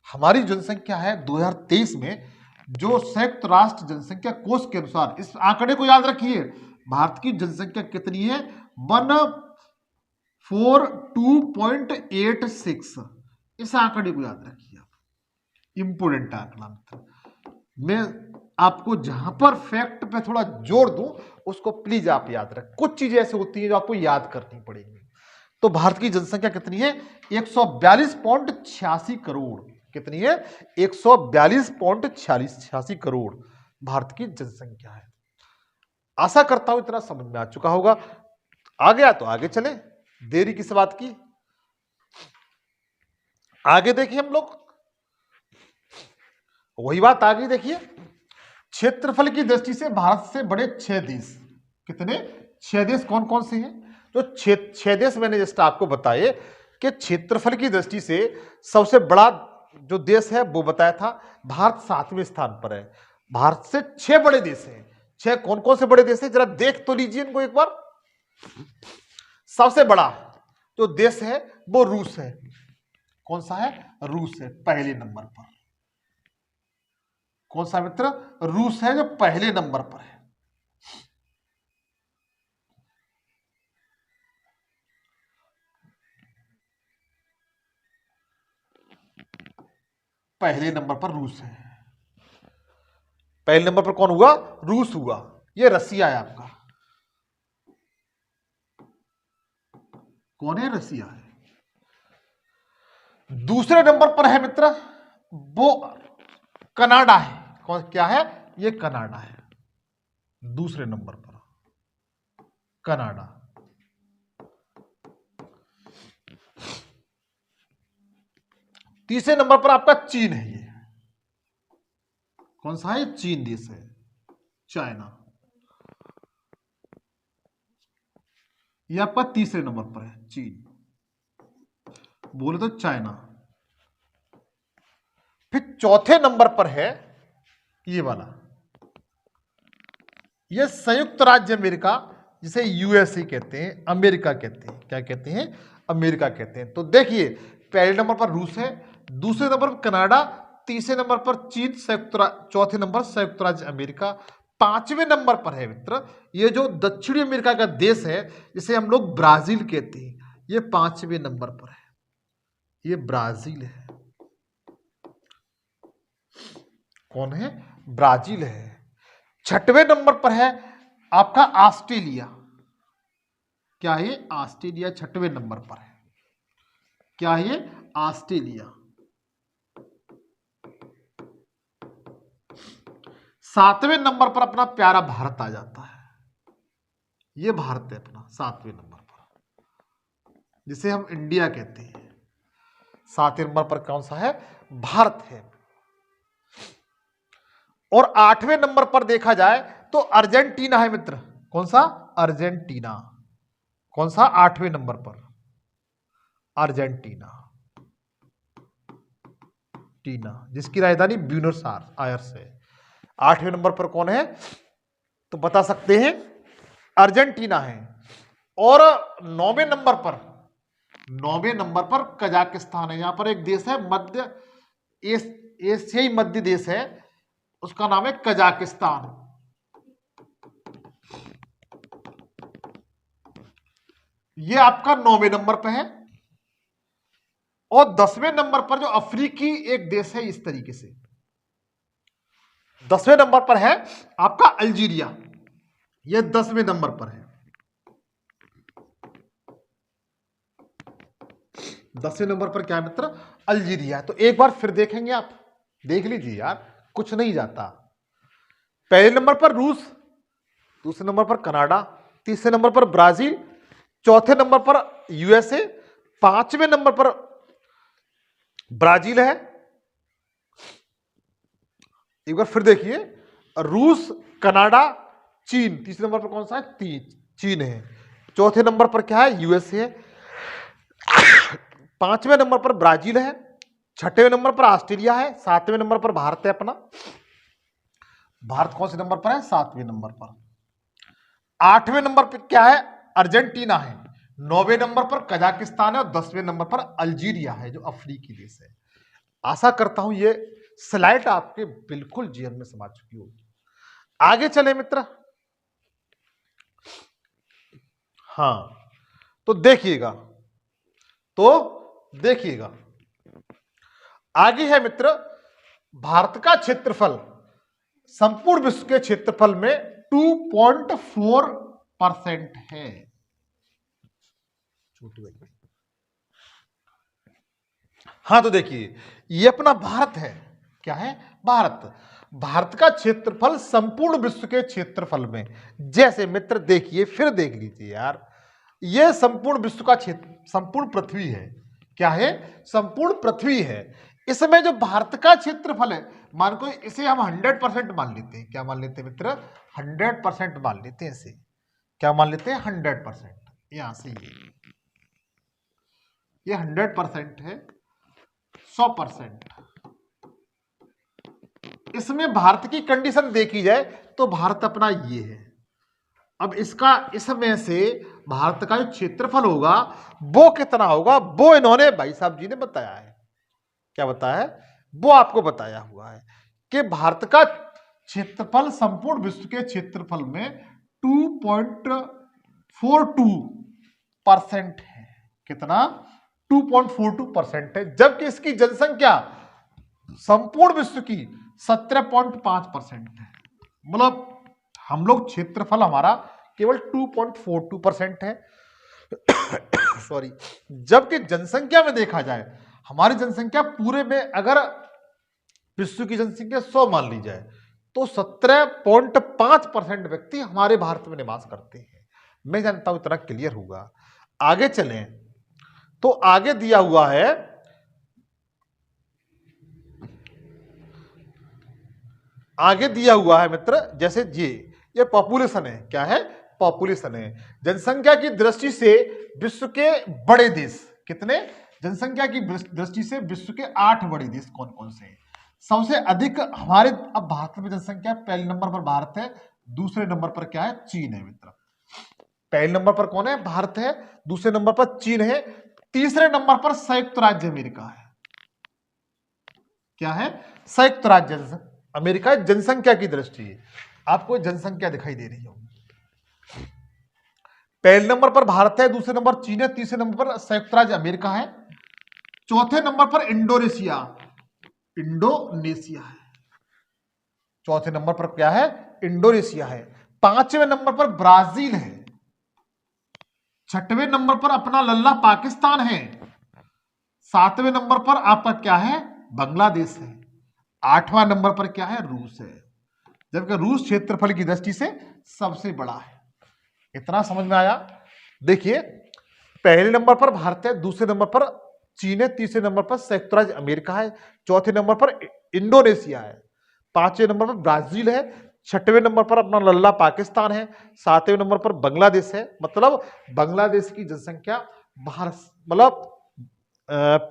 हमारी जनसंख्या है 2023 में, जो संयुक्त राष्ट्र जनसंख्या कोष के अनुसार, इस आंकड़े को याद रखिए, भारत की जनसंख्या कितनी है? 142.86। इस आंकड़े को याद रखिए आप, इंपोर्टेंट आंकड़ा। मैं आपको जहां पर फैक्ट पे थोड़ा जोर दूं, उसको प्लीज आप याद रखें। कुछ चीजें ऐसी होती हैं जो आपको याद करनी पड़ेगी। तो भारत की जनसंख्या कितनी है? 142.86 करोड़। कितनी है? 142.86 करोड़ भारत की जनसंख्या है। आशा करता हूं इतना समझ में आ चुका होगा। आ गया तो आगे चले, देरी किस बात की। आगे देखिए हम लोग, वही बात आगे देखिए। क्षेत्रफल की दृष्टि से भारत से बड़े 6 देश। कितने? 6 देश कौन कौन से हैं? जो 6 देश मैंने जस्ट आपको बताए कि क्षेत्रफल की दृष्टि से सबसे बड़ा जो देश है वो बताया था, भारत 7वें स्थान पर है। भारत से 6 बड़े देश हैं। 6 कौन कौन से बड़े देश हैं? जरा देख तो लीजिए इनको एक बार। सबसे बड़ा जो देश है वो रूस है। कौन सा है? रूस है पहले नंबर पर। कौन सा मित्र? रूस है जो पहले नंबर पर है। पहले नंबर पर रूस है। पहले नंबर पर कौन हुआ? रूस हुआ। ये रसिया है आपका। कौन है? रसिया है। दूसरे नंबर पर है मित्र वो कनाडा है। कौन? क्या है? ये कनाडा है दूसरे नंबर पर, कनाडा। तीसरे नंबर पर आपका चीन है। ये कौन सा है? चीन देश है, चाइना। ये आपका तीसरे नंबर पर है चीन, बोले तो चाइना। फिर चौथे नंबर पर है ये वाला, ये संयुक्त राज्य अमेरिका, जिसे यूएसए कहते हैं, अमेरिका कहते हैं। क्या कहते हैं? अमेरिका कहते हैं। तो देखिए, पहले नंबर पर रूस है, दूसरे नंबर पर कनाडा, तीसरे नंबर पर चीन, चौथे नंबर संयुक्त राज्य अमेरिका, पांचवें नंबर पर है मित्र ये जो दक्षिणी अमेरिका का देश है, जिसे हम लोग ब्राजील कहते हैं। ये 5वें नंबर पर है, ये ब्राजील है। कौन है? ब्राजील है। 6वें नंबर पर है आपका ऑस्ट्रेलिया। क्या है? ऑस्ट्रेलिया 6वें नंबर पर है। क्या है? ऑस्ट्रेलिया। 7वें नंबर पर अपना प्यारा भारत आ जाता है। ये भारत है अपना 7वें नंबर पर, जिसे हम इंडिया कहते हैं। 7वें नंबर पर कौन सा है? भारत है। और 8वें नंबर पर देखा जाए तो अर्जेंटीना है मित्र। कौन सा? अर्जेंटीना। कौन सा? 8वें नंबर पर अर्जेंटीना, जिसकी राजधानी ब्यूनस आयर्स है। 8वें नंबर पर कौन है? तो बता सकते हैं, अर्जेंटीना है। और 9वें नंबर पर कजाकिस्तान है। यहां पर एक देश है, मध्य एशियाई मध्य देश है, उसका नाम है कजाकिस्तान। ये आपका 9वें नंबर पर है। और 10वें नंबर पर जो अफ्रीकी एक देश है, इस तरीके से 10वें नंबर पर है आपका अल्जीरिया। यह 10वें नंबर पर है। 10वें नंबर पर क्या मित्र? अल्जीरिया। तो एक बार फिर देखेंगे, आप देख लीजिए यार, कुछ नहीं जाता। पहले नंबर पर रूस, दूसरे नंबर पर कनाडा, तीसरे नंबर पर ब्राजील, चौथे नंबर पर यूएसए, 5वें नंबर पर ब्राजील है। एक बार फिर देखिए, रूस, कनाडा, चीन। तीसरे नंबर पर कौन सा है? चीन है। चौथे नंबर पर क्या है? यूएसए है। 5वें नंबर पर ब्राजील है। 6वें नंबर पर ऑस्ट्रेलिया है। 7वें नंबर पर भारत है अपना। भारत कौन से नंबर पर है? 7वें नंबर पर। 8वें नंबर पर क्या है? अर्जेंटीना है। 9वें नंबर पर कजाकिस्तान है। और 10वें नंबर पर अल्जीरिया है, जो अफ्रीकी देश है। आशा करता हूं ये स्लाइड आपके बिल्कुल जीवन में समा चुकी होगी। आगे चले मित्र। हाँ, तो देखिएगा, आगे है मित्र, भारत का क्षेत्रफल संपूर्ण विश्व के क्षेत्रफल में 2.4% है। हाँ, तो देखिए ये अपना भारत है। क्या है? भारत। भारत का क्षेत्रफल संपूर्ण विश्व के क्षेत्रफल में, जैसे मित्र देखिए, फिर देख लीजिए यार, ये संपूर्ण विश्व का क्षेत्र, संपूर्ण पृथ्वी है। क्या है? संपूर्ण पृथ्वी है। इसमें जो भारत का क्षेत्रफल है, मान को इसे हम 100% मान लेते हैं। क्या मान लेते हैं मित्र? 100% मान लेते हैं इसे। क्या मान लेते हैं? 100%। यहां से ये 100% है, 100%। इसमें भारत की कंडीशन देखी जाए तो भारत अपना ये है। अब इसका, इसमें से भारत का जो क्षेत्रफल होगा वो कितना होगा, वो इन्होंने भाई साहब जी ने बताया है। क्या बताया है? वो आपको बताया हुआ है कि भारत का क्षेत्रफल संपूर्ण विश्व के क्षेत्रफल में 2.42% है। कितना? 2.42% है, जबकि इसकी जनसंख्या संपूर्ण विश्व की 17.5% है। मतलब हम लोग क्षेत्रफल हमारा केवल 2.42% है सॉरी, जबकि जनसंख्या में देखा जाए, हमारी जनसंख्या पूरे में अगर विश्व की जनसंख्या 100 मान ली जाए तो 17.5% व्यक्ति हमारे भारत में निवास करते हैं। मैं जानता हूं इतना क्लियर होगा। आगे चलें तो आगे दिया हुआ है, मित्र, जैसे ये पॉपुलेशन है। क्या है? पॉपुलेशन है। जनसंख्या की दृष्टि से विश्व के बड़े देश कितने? जनसंख्या की दृष्टि से विश्व के 8 बड़े देश कौन कौन से हैं? सबसे अधिक हमारे, अब भारत में जनसंख्या पहले नंबर पर भारत है, दूसरे नंबर पर क्या है? चीन है मित्र। पहले नंबर पर कौन है? भारत है, दूसरे नंबर पर चीन है, तीसरे नंबर पर संयुक्त राज्य अमेरिका है। क्या है? संयुक्त राज्य अमेरिका जनसंख्या की दृष्टि। आपको जनसंख्या दिखाई दे रही होगी। पहले नंबर पर भारत है, दूसरे नंबर चीन है, तीसरे नंबर पर संयुक्त राज्य अमेरिका है, चौथे नंबर पर इंडोनेशिया है, चौथे नंबर पर क्या है? इंडोनेशिया है। पांचवें नंबर पर ब्राजील है, छठवें नंबर पर अपना लल्ला पाकिस्तान है, सातवें नंबर पर आपका क्या है? बांग्लादेश है, आठवां नंबर पर क्या है? रूस है, जबकि रूस क्षेत्रफल की दृष्टि से सबसे बड़ा है। इतना समझ में आया? देखिए, पहले नंबर पर भारत है, दूसरे नंबर पर चीन है, तीसरे नंबर पर संयुक्त राज्य अमेरिका है, चौथे नंबर पर इंडोनेशिया है, पांचवें नंबर पर ब्राजील है, छठवें नंबर पर अपना लल्ला पाकिस्तान है, सातवें नंबर पर बांग्लादेश है। मतलब बांग्लादेश की जनसंख्या भारत, मतलब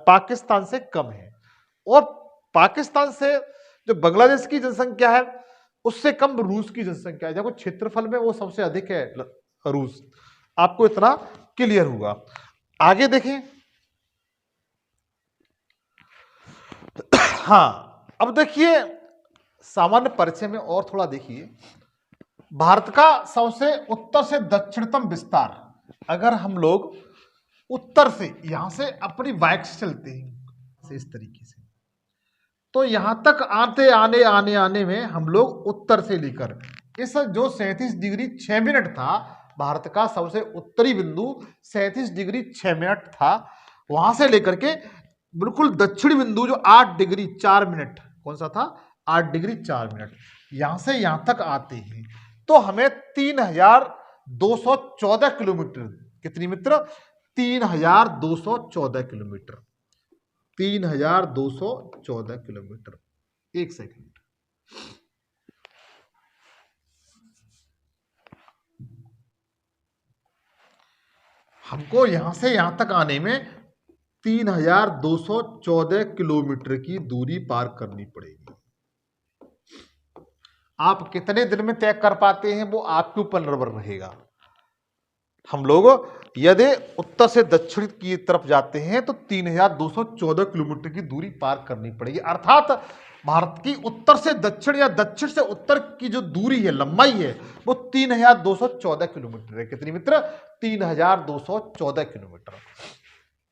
पाकिस्तान से कम है, और पाकिस्तान से जो बांग्लादेश की जनसंख्या है उससे कम रूस की जनसंख्या है। देखो क्षेत्रफल में वो सबसे अधिक है रूस। आपको इतना क्लियर होगा। आगे देखें। हाँ, अब देखिए सामान्य परिचय में और थोड़ा देखिए, भारत का सबसे उत्तर से दक्षिणतम विस्तार, अगर हम लोग उत्तर से यहां से अपनी बाइक से चलते हैं इस तरीके से, तो यहां तक आने में हम लोग उत्तर से लेकर इस जो 37 डिग्री 6 मिनट था, भारत का सबसे उत्तरी बिंदु 37 डिग्री 6 मिनट था, वहां से लेकर के बिल्कुल दक्षिणी बिंदु जो 8 डिग्री 4 मिनट, कौन सा था? 8 डिग्री 4 मिनट, यहां से यहां तक आते हैं तो हमें 3214 किलोमीटर, कितनी मित्र? 3214 किलोमीटर, 3214 किलोमीटर। एक सेकंड, हमको यहां से यहां तक आने में 3214 किलोमीटर की दूरी पार करनी पड़ेगी। आप कितने दिन में तय कर पाते हैं वो आपके ऊपर निर्भर रहेगा। हम लोग यदि उत्तर से दक्षिण की तरफ जाते हैं तो 3214 किलोमीटर की दूरी पार करनी पड़ेगी। अर्थात भारत की उत्तर से दक्षिण या दक्षिण से उत्तर की जो दूरी है, लंबाई है, वो 3214 किलोमीटर है। कितनी मित्र? 3214 किलोमीटर।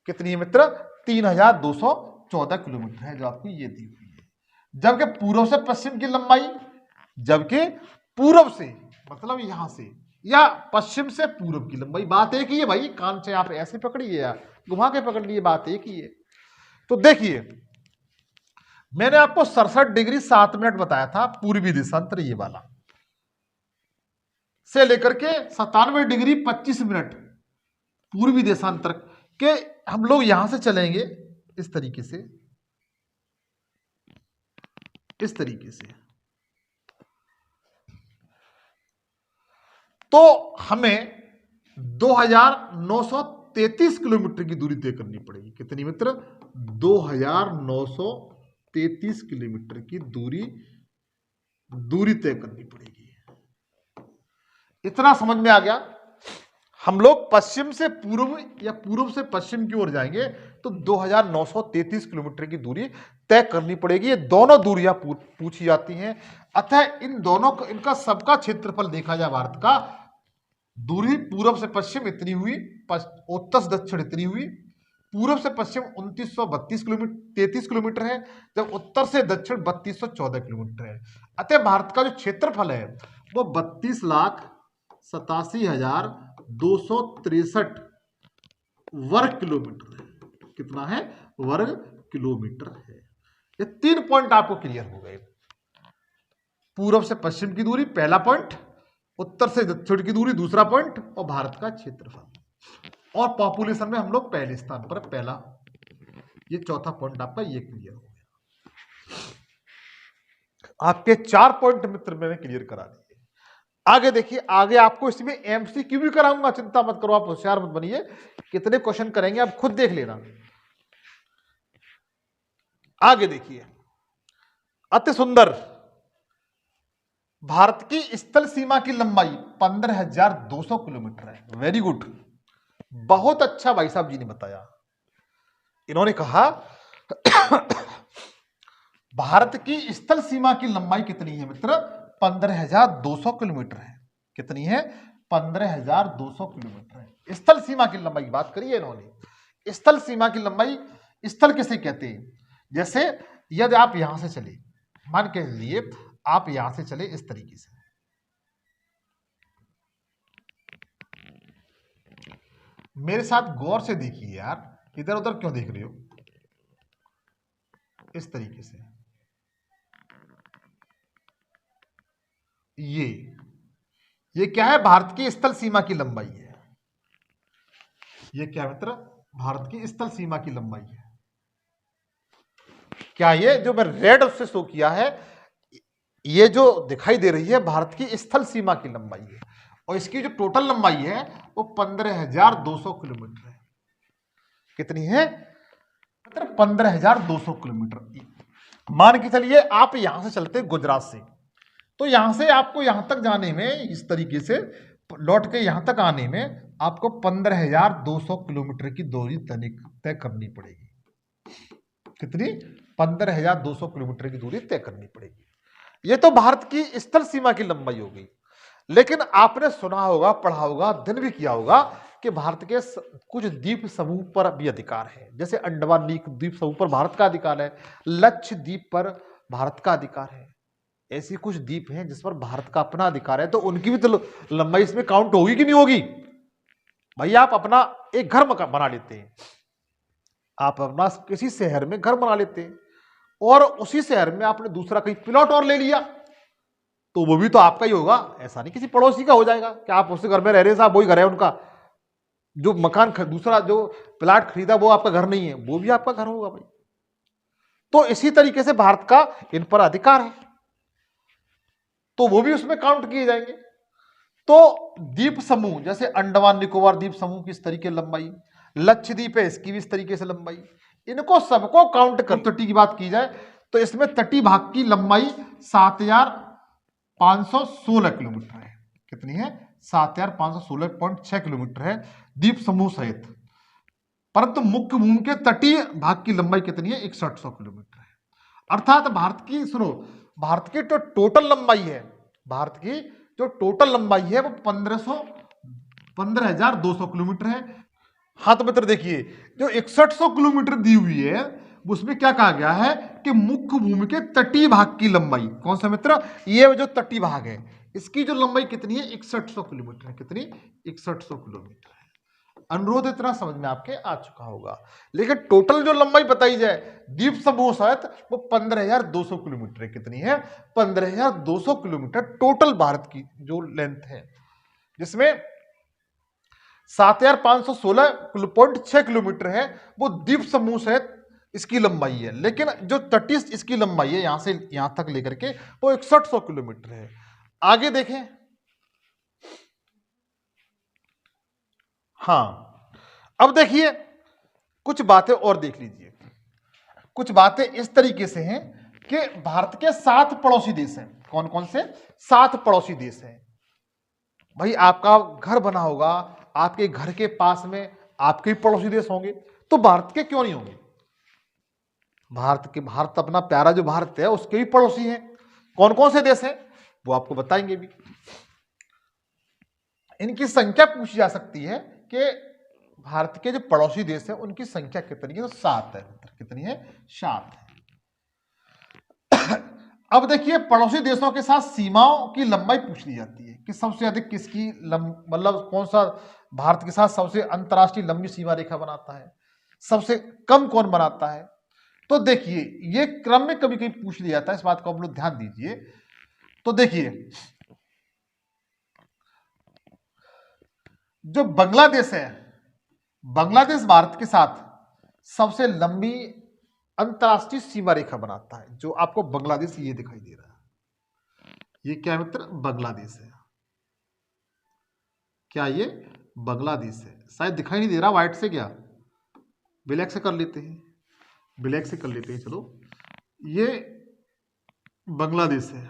कितनी है मित्र? 3214 किलोमीटर है, जो आपको ये दी हुई है। जबकि पूर्व से पश्चिम की लंबाई, जबकि पूर्व से मतलब यहां से या पश्चिम से पूर्व की लंबाई, बात एक ही है भाई। कान से आप ऐसे पकड़िए या घुमा के पकड़ लिए, बात एक ही है। तो देखिए, मैंने आपको 67 डिग्री 7 मिनट बताया था पूर्वी दिशांतर, ये वाला, से लेकर के 97 डिग्री 25 मिनट पूर्वी देशांतर के हम लोग यहां से चलेंगे इस तरीके से, इस तरीके से, तो हमें 2933 किलोमीटर की दूरी तय करनी पड़ेगी। कितनी मित्र? 2933 किलोमीटर की दूरी तय करनी पड़ेगी। इतना समझ में आ गया? हम लोग पश्चिम से पूर्व या पूर्व से पश्चिम की ओर जाएंगे तो 2933 किलोमीटर की दूरी तय करनी पड़ेगी। ये दोनों दूरियां पूछी जाती हैं। अतः इन दोनों का, इनका सबका क्षेत्रफल देखा जाए, भारत का दूरी पूर्व से पश्चिम इतनी हुई, उत्तर से दक्षिण इतनी हुई। पूर्व से पश्चिम 2932 किलोमीटर 33 किलोमीटर है, जब उत्तर से दक्षिण 3214 किलोमीटर है। अतः भारत का जो क्षेत्रफल है वो 32,87,263 वर्ग किलोमीटर है। कितना है? वर्ग किलोमीटर है। ये 3 पॉइंट आपको क्लियर हो गए। पूर्व से पश्चिम की दूरी पहला पॉइंट, उत्तर से दक्षिण की दूरी दूसरा पॉइंट, और भारत का क्षेत्रफल। और पॉपुलेशन में हम लोग पहले स्थान पर, पहला, ये चौथा पॉइंट आपका ये क्लियर हो गया। आपके 4 पॉइंट मित्र मैंने क्लियर करा दिए। आगे देखिए, आगे आपको इसमें एमसीक्यू भी कराऊंगा, चिंता मत करो, आप होशियार मत बनिए। कितने क्वेश्चन करेंगे आप खुद देख लेना। आगे देखिए, अति सुंदर, भारत की स्थल सीमा की लंबाई 15,200 किलोमीटर है। वेरी गुड, बहुत अच्छा भाई साहब जी ने बताया। इन्होंने कहा भारत की स्थल सीमा की लंबाई कितनी है मित्र? 15,200 किलोमीटर है। कितनी है? 15,200 किलोमीटर है। स्थल सीमा की लंबाई की बात करी है इन्होंने। स्थल सीमा की लंबाई, स्थल किसे कहते हैं? जैसे यदि आप यहां से चले, मान के लिए आप यहां से चले इस तरीके से, मेरे साथ गौर से देखिए यार, इधर उधर क्यों देख रहे हो? इस तरीके से, ये क्या है? भारत की स्थल सीमा की लंबाई है। ये क्या मित्र? भारत की स्थल सीमा की लंबाई है। क्या ये जो मैं रेड उससे शो किया है, ये जो दिखाई दे रही है भारत की स्थल सीमा की लंबाई है, और इसकी जो टोटल लंबाई है वो 15,200 किलोमीटर है। कितनी है? मतलब 15,200 किलोमीटर। मान के चलिए आप यहां से चलते गुजरात से, तो यहां से आपको यहां तक जाने में, इस तरीके से लौट के यहां तक आने में आपको 15,200 किलोमीटर की दूरी तय करनी पड़ेगी। कितनी? 15,200 किलोमीटर की दूरी तय करनी पड़ेगी। ये तो भारत की स्थल सीमा की लंबाई हो गई। लेकिन आपने सुना होगा, पढ़ा होगा, अध्ययन भी किया होगा कि भारत के कुछ द्वीप समूह पर भी अधिकार है। जैसे अंडमान द्वीप समूह पर भारत का अधिकार है, लक्षद्वीप पर भारत का अधिकार है। ऐसी कुछ द्वीप हैं जिस पर भारत का अपना अधिकार है, तो उनकी भी तो लंबाई इसमें काउंट होगी कि नहीं होगी? भाई आप अपना एक घर बना लेते हैं, आप अपना किसी शहर में घर बना लेते हैं, और उसी शहर में आपने दूसरा कहीं प्लॉट और ले लिया, तो वो भी तो आपका ही होगा। ऐसा नहीं किसी पड़ोसी का हो जाएगा कि आप उस घर में रह रहे साहब, वही घर है उनका। जो मकान दूसरा जो प्लॉट खरीदा वो आपका घर नहीं है, वो भी आपका घर होगा भाई। तो इसी तरीके से भारत का इन पर अधिकार है, तो वो भी उसमें काउंट किए जाएंगे। तो द्वीप समूह जैसे अंडमान निकोबार द्वीप समूह की इस तरीके लंबाई, लक्षद्वीप है इसकी भी इस तरीके से लंबाई, इनको सबको काउंट कर, तटी की बात की जाए तो इसमें तटी भाग की लंबाई 7,516 किलोमीटर है। कितनी है? 7,516.6 किलोमीटर है द्वीप समूह सहित, परंतु मुख्य भूमि के तटीय भाग की लंबाई कितनी है? 6100 किलोमीटर है। अर्थात भारत की, सुनो, भारत की जो टोटल लंबाई है, भारत की जो टोटल लंबाई है वो 15,200 किलोमीटर है। हाँ तो मित्र देखिए, जो 6100 किलोमीटर दी हुई है उसमें क्या कहा गया है कि मुख्य भूमि के तटीय भाग की लंबाई, कौन सा मित्र? ये जो तटीय भाग है इसकी जो लंबाई कितनी है? 6100 किलोमीटर है। कितनी? 6100 किलोमीटर है। अनुरोध इतना समझ में आपके आ चुका होगा। लेकिन टोटल जो लंबाई बताई जाए द्वीप समूह सहित वो 15,200 किलोमीटर है। कितनी है? 15,200 किलोमीटर टोटल भारत की जो लेंथ है, जिसमें 7,516.6 किलोमीटर है वो द्वीप समूह सहित इसकी लंबाई है। लेकिन जो तटीय इसकी लंबाई है यहां से यहां तक लेकर के वो 6100 किलोमीटर है। आगे देखें, हाँ अब देखिए कुछ बातें और देख लीजिए। कुछ बातें इस तरीके से हैं कि भारत के 7 पड़ोसी देश हैं। कौन कौन से? 7 पड़ोसी देश हैं। भाई आपका घर बना होगा, आपके घर के पास में आपके ही पड़ोसी देश होंगे, तो भारत के क्यों नहीं होंगे? भारत अपना प्यारा जो भारत है उसके भी पड़ोसी हैं। कौन कौन से देश हैं वो आपको बताएंगे भी। इनकी संख्या पूछी जा सकती है कि भारत के जो पड़ोसी देश हैं उनकी संख्या कितनी है? तो 7 है। कितनी है? 7 है। अब देखिए पड़ोसी देशों के साथ सीमाओं की लंबाई पूछ ली जाती है कि सबसे अधिक किसकी मतलब कौन सा भारत के साथ सबसे अंतरराष्ट्रीय लंबी सीमा रेखा बनाता है, सबसे कम कौन बनाता है। तो देखिए ये क्रम में कभी कभी पूछ लिया जाता है, इस बात को आप लोग ध्यान दीजिए। तो देखिए जो बांग्लादेश है, बांग्लादेश भारत के साथ सबसे लंबी अंतरराष्ट्रीय सीमा रेखा बनाता है। जो आपको बांग्लादेश ये दिखाई दे रहा है, ये क्या है मित्र? बांग्लादेश है। क्या ये बांग्लादेश है? शायद दिखाई नहीं दे रहा व्हाइट से, क्या ब्लैक से कर लेते हैं? ब्लैक से कर लेते हैं, चलो। ये बांग्लादेश है,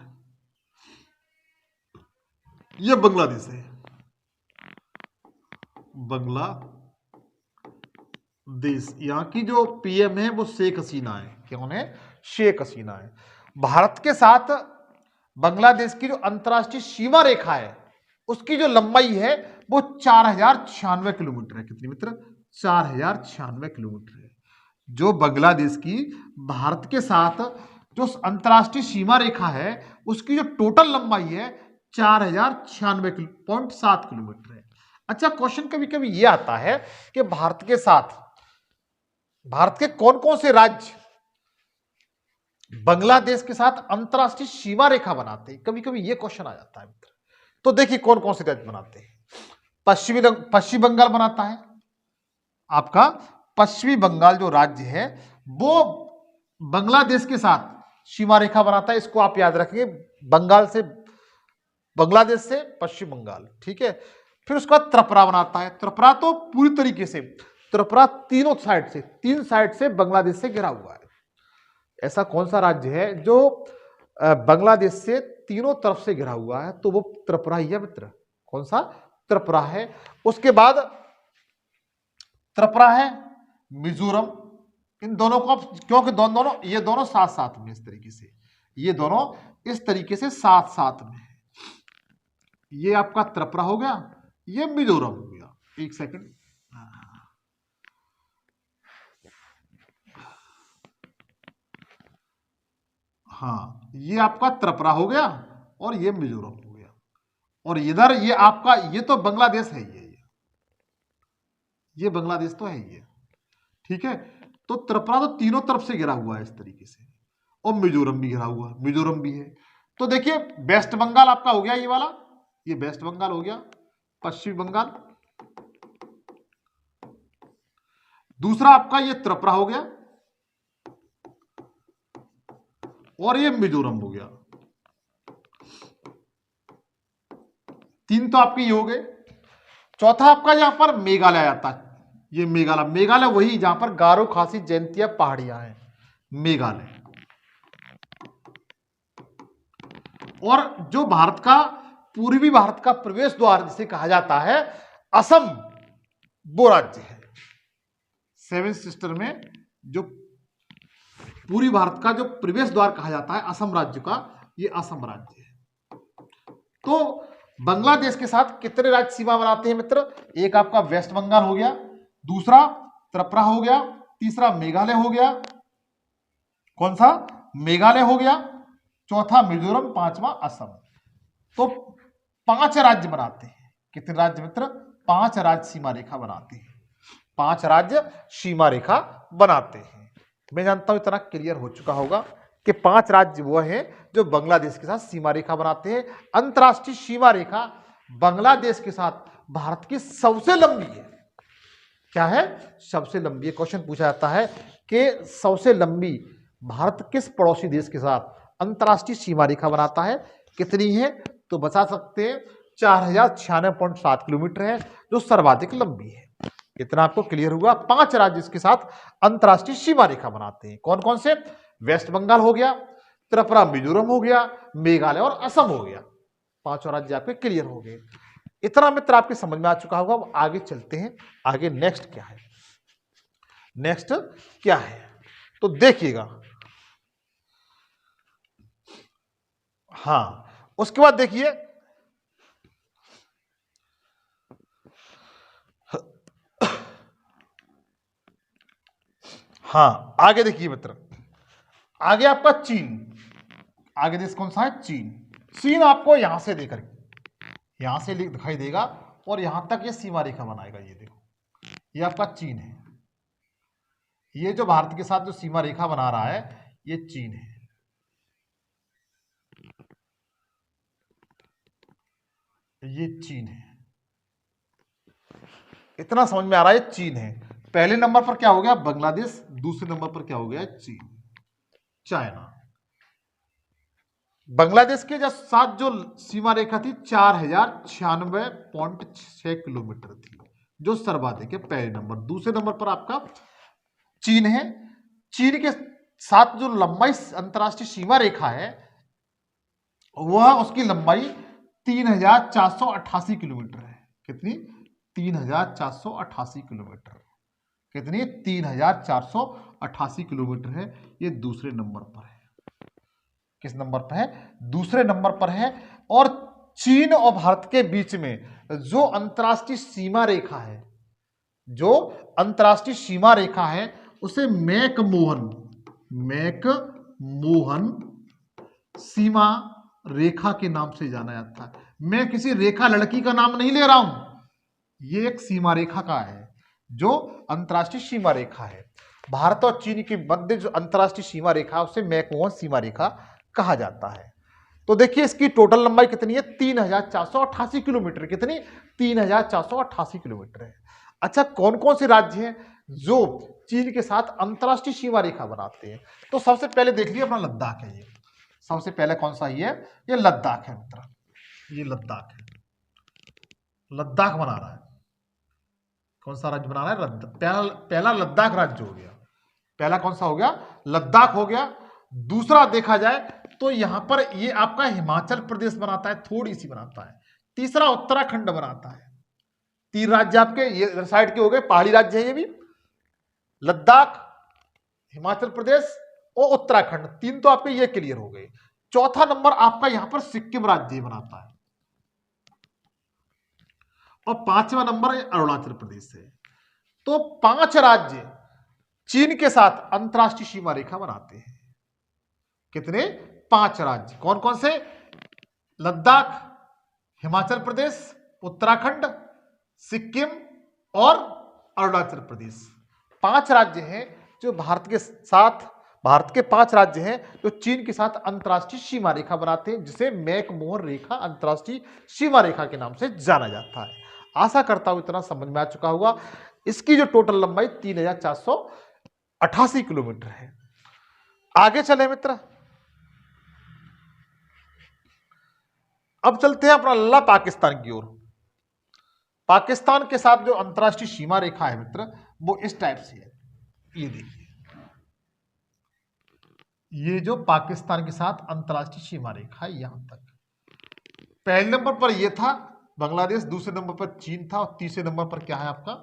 ये बांग्लादेश है, बांग्लादेश। यहाँ की जो पीएम है वो शेख हसीना है। कौन है? शेख हसीना है। भारत के साथ बांग्लादेश की जो अंतरराष्ट्रीय सीमा रेखा है उसकी जो लंबाई है वो 4,096 किलोमीटर है। कितनी मित्र? 4,096 किलोमीटर है। जो बांग्लादेश की भारत के साथ जो अंतरराष्ट्रीय सीमा रेखा है उसकी जो टोटल लंबाई है 4,096.7 किलोमीटर है। अच्छा, क्वेश्चन कभी कभी ये आता है कि भारत के साथ भारत के कौन कौन से राज्य बांग्लादेश के साथ अंतरराष्ट्रीय सीमा रेखा बनाते हैं, कभी कभी ये क्वेश्चन आ जाता है मित्र। तो देखिए कौन कौन से राज्य बनाते हैं। पश्चिमी बंगाल बनाता है। आपका पश्चिमी बंगाल जो राज्य है वो बांग्लादेश के साथ सीमा रेखा बनाता है। इसको आप याद रखेंगे, बंगाल से, बांग्लादेश से पश्चिम बंगाल, ठीक है। फिर उसका त्रिपुरा बनाता है। त्रिपुरा तो पूरी तरीके से, त्रिपुरा तीनों साइड से, 3 साइड से बांग्लादेश से घिरा हुआ है। ऐसा कौन सा राज्य है जो बांग्लादेश से तीनों तरफ से घिरा हुआ है? तो वो त्रिपुरा ही है मित्र। कौन सा? त्रिपुरा है। उसके बाद त्रिपुरा है, मिजोरम। इन दोनों को, क्योंकि दोनों ये दोनों साथ साथ में, इस तरीके से, ये दोनों इस तरीके से साथ साथ में है। ये आपका त्रिपुरा हो गया, ये मिजोरम हो गया। एक सेकंड, हाँ, ये आपका त्रिपुरा हो गया और ये मिजोरम हो गया। और इधर ये आपका, ये तो बांग्लादेश है, ये बांग्लादेश तो है ये, ठीक है। तो त्रिपुरा तो तीनों तरफ से घिरा हुआ है इस तरीके से, और मिजोरम भी घिरा हुआ, मिजोरम भी है। तो देखिए वेस्ट बंगाल आपका हो गया, ये वाला, ये वेस्ट बंगाल हो गया, पश्चिमी बंगाल। दूसरा आपका ये त्रिपुरा हो गया और ये मिजोरम हो गया। 3 तो आपके ये हो गए। चौथा आपका यहां पर मेघालय आता है। ये मेघालय वही जहां पर गारो, खासी, जैंतिया पहाड़ियां हैं, मेघालय। और जो भारत का पूर्वी भारत का प्रवेश द्वार जिसे कहा जाता है असम, वो राज्य है। सेवन सिस्टर में जो पूर्वी भारत का जो प्रवेश द्वार कहा जाता है असम राज्य का, ये असम राज्य है। तो बांग्लादेश के साथ कितने राज्य सीमा बनाते हैं मित्र? एक आपका वेस्ट बंगाल हो गया, दूसरा त्रिपुरा हो गया, तीसरा मेघालय हो गया, कौन सा? मेघालय हो गया, चौथा मिजोरम, पांचवा असम। तो 5 राज्य बनाते हैं। कितने राज्य मित्र? 5 राज्य सीमा रेखा बनाते हैं। 5 राज्य सीमा रेखा बनाते हैं। मैं जानता हूं इतना क्लियर हो चुका होगा कि 5 राज्य वो हैं जो बांग्लादेश के साथ सीमा रेखा बनाते हैं। अंतरराष्ट्रीय सीमा रेखा बांग्लादेश के साथ भारत की सबसे लंबी है। क्या है? सबसे लंबी। क्वेश्चन पूछा जाता है कि सबसे लंबी भारत किस पड़ोसी देश के साथ अंतरराष्ट्रीय सीमा रेखा बनाता है? कितनी है? तो बता सकते हैं 4096.7 किलोमीटर है, जो सर्वाधिक लंबी है। इतना आपको क्लियर हुआ। 5 राज्य इसके साथ अंतरराष्ट्रीय सीमा रेखा बनाते हैं। कौन कौन से? वेस्ट बंगाल हो गया, त्रिपुरा मिजोरम हो गया, मेघालय और असम हो गया। 5 राज्य आपके क्लियर हो गए। इतना मित्र आपके समझ में आ चुका होगा। अब आगे चलते हैं। आगे नेक्स्ट क्या है? नेक्स्ट क्या है तो देखिएगा। हाँ, उसके बाद देखिए, हाँ आगे देखिए मित्र, आगे आपका चीन। आगे देश कौन सा है? चीन। चीन आपको यहां से देकर, यहां से दिखाई देगा और यहां तक ये सीमा रेखा बनाएगा। ये देखो, ये आपका चीन है। ये जो भारत के साथ जो सीमा रेखा बना रहा है, ये चीन है। ये चीन है। इतना समझ में आ रहा है? चीन है। पहले नंबर पर क्या हो गया? बांग्लादेश। दूसरे नंबर पर क्या हो गया? चीन, चाइना। बांग्लादेश के साथ जो सीमा रेखा थी 4096.6 किलोमीटर थी, जो सर्वाधिक है पहले नंबर। दूसरे नंबर पर आपका चीन है। चीन के साथ जो लंबाई अंतरराष्ट्रीय सीमा रेखा है, वह उसकी लंबाई 3488 किलोमीटर है। कितनी? 3488 किलोमीटर। कितनी? 3488 किलोमीटर है। ये दूसरे नंबर पर है। किस नंबर पर है? दूसरे नंबर पर है। और चीन और भारत के बीच में जो अंतरराष्ट्रीय सीमा रेखा है, जो अंतरराष्ट्रीय सीमा रेखा है, उसे मैकमोहन सीमा रेखा के नाम से जाना जाता है। मैं किसी रेखा लड़की का नाम नहीं ले रहा हूं, ये एक सीमा रेखा का है, जो अंतरराष्ट्रीय सीमा रेखा है। भारत और चीन के मध्य जो अंतरराष्ट्रीय सीमा रेखा, उसे मैकमोहन सीमा रेखा कहा जाता है। तो देखिए इसकी टोटल लंबाई कितनी है? 3488 किलोमीटर। कितनी? 3488 किलोमीटर है। अच्छा, कौन कौन से राज्य हैं जो चीन के साथ अंतरराष्ट्रीय सीमा रेखा बनाते हैं? तो सबसे पहले देख लीजिए अपना लद्दाख है। ये सबसे पहले कौन सा है? ये लद्दाख है मित्र। ये लद्दाख है। लद्दाख बना रहा है। कौन सा राज्य बना रहा है? पहला लद्दाख राज्य हो गया। पहला कौन सा हो गया? लद्दाख हो गया। दूसरा देखा जाए तो यहां पर ये आपका हिमाचल प्रदेश बनाता है, थोड़ी सी बनाता है। तीसरा उत्तराखंड बनाता है। 3 राज्य आपके ये साइड के हो गए, पहाड़ी राज्य है ये भी। लद्दाख, हिमाचल प्रदेश और उत्तराखंड, 3 तो आपके ये क्लियर हो गए। चौथा नंबर आपका यहां पर सिक्किम राज्य बनाता है और 5वां नंबर अरुणाचल प्रदेश है। तो 5 राज्य चीन के साथ अंतरराष्ट्रीय सीमा रेखा बनाते हैं। कितने? 5 राज्य। कौन कौन से? लद्दाख, हिमाचल प्रदेश, उत्तराखंड, सिक्किम और अरुणाचल प्रदेश। 5 राज्य हैं जो भारत के 5 राज्य हैं जो चीन के साथ अंतरराष्ट्रीय सीमा रेखा बनाते हैं, जिसे मैकमोहन रेखा अंतरराष्ट्रीय सीमा रेखा के नाम से जाना जाता है। आशा करता हूं इतना समझ में आ चुका होगा। इसकी जो टोटल लंबाई 3488 किलोमीटर है। आगे चले मित्र, अब चलते हैं अपना लल्ला पाकिस्तान की ओर। पाकिस्तान के साथ जो अंतरराष्ट्रीय सीमा रेखा है मित्र, वो इस टाइप से है। ये देखिए, ये जो पाकिस्तान के साथ अंतरराष्ट्रीय सीमा रेखा है, यहां तक पहले नंबर पर यह था बांग्लादेश, दूसरे नंबर पर चीन था और तीसरे नंबर पर क्या है आपका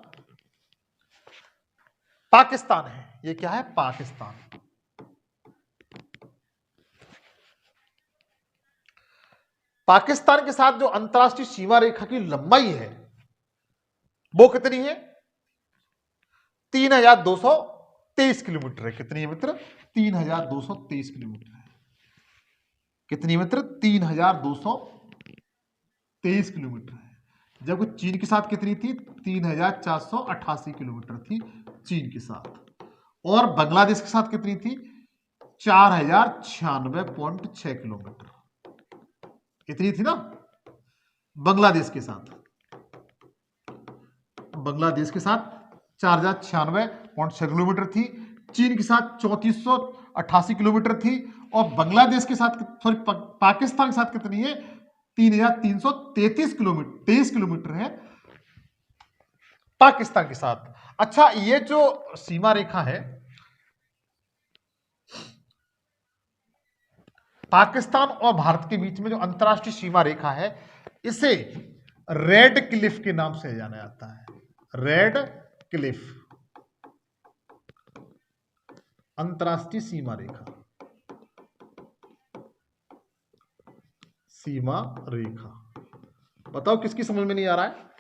पाकिस्तान है। ये क्या है पाकिस्तान। पाकिस्तान के साथ जो अंतरराष्ट्रीय सीमा रेखा की लंबाई है वो कितनी है 3223 किलोमीटर है। कितनी है मित्र 3223 किलोमीटर है। कितनी मित्र 3223 किलोमीटर है। जबकि चीन के साथ कितनी थी 3488 किलोमीटर थी चीन के साथ। और बांग्लादेश के साथ कितनी थी 4096.6 किलोमीटर। कितनी थी ना बांग्लादेश के साथ 4096.6 किलोमीटर थी। चीन के साथ 3488 किलोमीटर थी। और बांग्लादेश के साथ सॉरी पाकिस्तान के साथ कितनी है 3333 किलोमीटर 23 किलोमीटर है पाकिस्तान के साथ। अच्छा ये जो सीमा रेखा है पाकिस्तान और भारत के बीच में जो अंतरराष्ट्रीय सीमा रेखा है इसे रेड क्लिफ के नाम से जाना जाता है। रेड क्लिफ अंतरराष्ट्रीय सीमा रेखा। सीमा रेखा बताओ किसकी समझ में नहीं आ रहा है।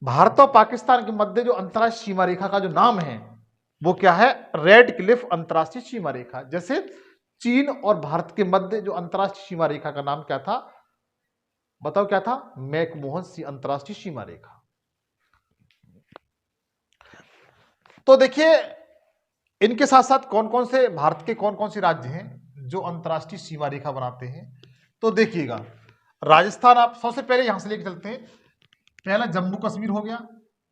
भारत और पाकिस्तान के मध्य जो अंतरराष्ट्रीय सीमा रेखा का जो नाम है वो क्या है रेड क्लिफ अंतरराष्ट्रीय सीमा रेखा। जैसे चीन और भारत के मध्य जो अंतरराष्ट्रीय सीमा रेखा का नाम क्या था बताओ क्या था मैकमोहन सी अंतरराष्ट्रीय सीमा रेखा। तो देखिए इनके साथ साथ कौन कौन से भारत के कौन कौन से राज्य हैं जो अंतरराष्ट्रीय सीमा रेखा बनाते हैं। तो देखिएगा राजस्थान आप सबसे पहले यहां से लेकर चलते हैं। पहला जम्मू कश्मीर हो गया,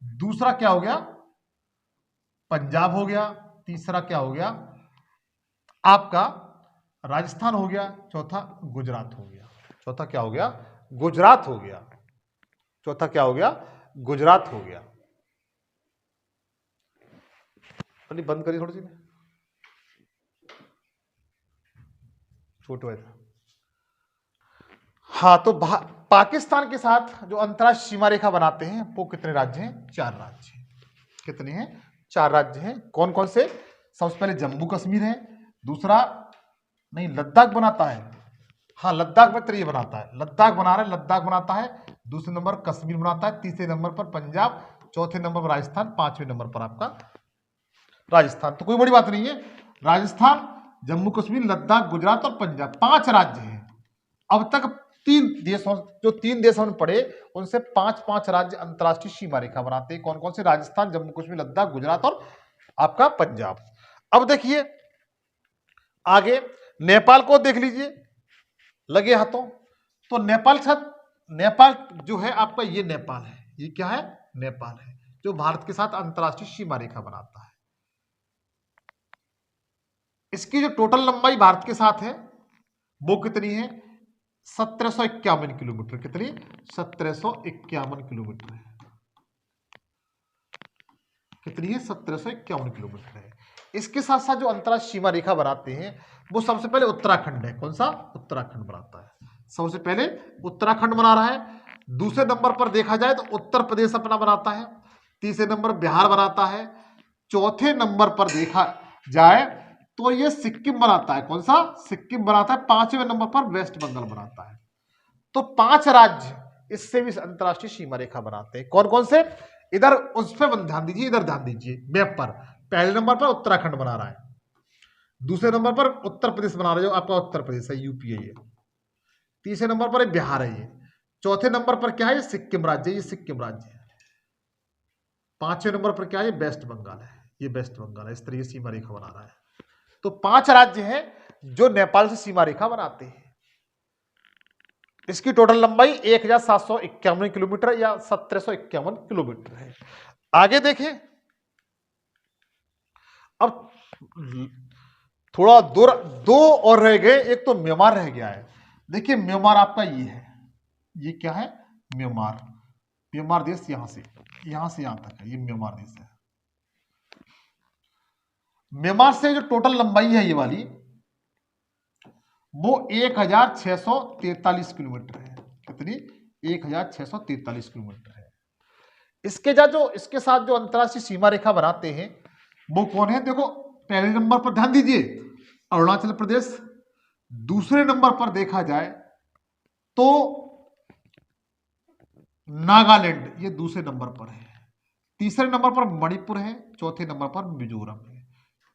दूसरा क्या हो गया पंजाब हो गया, तीसरा क्या हो गया आपका राजस्थान हो गया, चौथा गुजरात हो गया। चौथा क्या हो गया गुजरात हो गया। चौथा क्या हो गया गुजरात हो गया। बंद करिए थोड़ी सी छोटो है। हाँ तो पाकिस्तान के साथ जो अंतरराष्ट्रीय सीमा रेखा बनाते हैं वो कितने राज्य हैं 4 राज्य हैं। कितने हैं 4 राज्य हैं। कौन कौन से सबसे पहले जम्मू कश्मीर है, दूसरा नहीं लद्दाख बनाता है। हाँ लद्दाख में ये बनाता है लद्दाख बना रहा है लद्दाख बनाता है। दूसरे नंबर कश्मीर बनाता है, तीसरे नंबर पर पंजाब, चौथे नंबर पर राजस्थान, पांचवें नंबर पर आपका राजस्थान। तो कोई बड़ी बात नहीं है। राजस्थान जम्मू कश्मीर लद्दाख गुजरात और पंजाब 5 राज्य हैं। अब तक 3 देशों जो 3 देशों में पड़े उनसे 5-5 राज्य अंतरराष्ट्रीय सीमा रेखा बनाते हैं। कौन कौन से राजस्थान जम्मू कश्मीर लद्दाख गुजरात और आपका पंजाब। अब देखिए आगे नेपाल को देख लीजिए लगे हाथों। तो नेपाल जो है आपका ये नेपाल है। ये क्या है नेपाल है जो भारत के साथ अंतरराष्ट्रीय सीमा रेखा बनाता है। इसकी जो टोटल लंबाई भारत के साथ है वो कितनी है 1751 किलोमीटर। कितनी 1751 किलोमीटर है। कितनी है 1751 किलोमीटर है। इसके साथ साथ जो अंतरराष्ट्रीय सीमा रेखा बनाते हैं वो सबसे पहले उत्तराखंड है। कौन सा उत्तराखंड बनाता है। सबसे पहले उत्तराखंड बना रहा है। दूसरे नंबर पर देखा जाए तो उत्तर प्रदेश अपना बनाता है। तीसरे नंबर बिहार बनाता है। चौथे नंबर पर देखा जाए तो ये सिक्किम बनाता है। कौन सा सिक्किम बनाता है। पांचवें नंबर पर वेस्ट बंगाल बनाता है। तो 5 राज्य इससे भी अंतरराष्ट्रीय सीमा रेखा बनाते हैं। कौन कौन से इधर उस पर ध्यान दीजिए इधर ध्यान दीजिए मैप पर। पहले नंबर पर उत्तराखंड बना रहा है, दूसरे नंबर पर उत्तर प्रदेश बना रहा है जो आपका उत्तर प्रदेश है यूपी है ये, तीसरे नंबर पर बिहार है ये, चौथे नंबर पर क्या है ये सिक्किम राज्य है। ये सिक्किम राज्य है। पांचवें नंबर पर क्या है वेस्ट बंगाल है। ये वेस्ट बंगाल है। इस तरह की सीमा रेखा बना रहा है। तो 5 राज्य हैं जो नेपाल से सीमा रेखा बनाते हैं। इसकी टोटल लंबाई 1751 किलोमीटर या 1751 किलोमीटर है। आगे देखें अब थोड़ा दूर 2 और रह गए। एक तो म्यांमार रह गया है। देखिए म्यांमार आपका ये है। ये क्या है म्यांमार। म्यांमार देश यहां से यहां तक है। ये म्यांमार देश है। म्यांमार से जो टोटल लंबाई है ये वाली वो 1643 किलोमीटर है। कितनी? 1643 किलोमीटर है। इसके साथ जो अंतरराष्ट्रीय सीमा रेखा बनाते हैं वो कौन है? देखो, पहले नंबर पर ध्यान दीजिए अरुणाचल प्रदेश, दूसरे नंबर पर देखा जाए तो नागालैंड, ये दूसरे नंबर पर है, तीसरे नंबर पर मणिपुर है, चौथे नंबर पर मिजोरम है।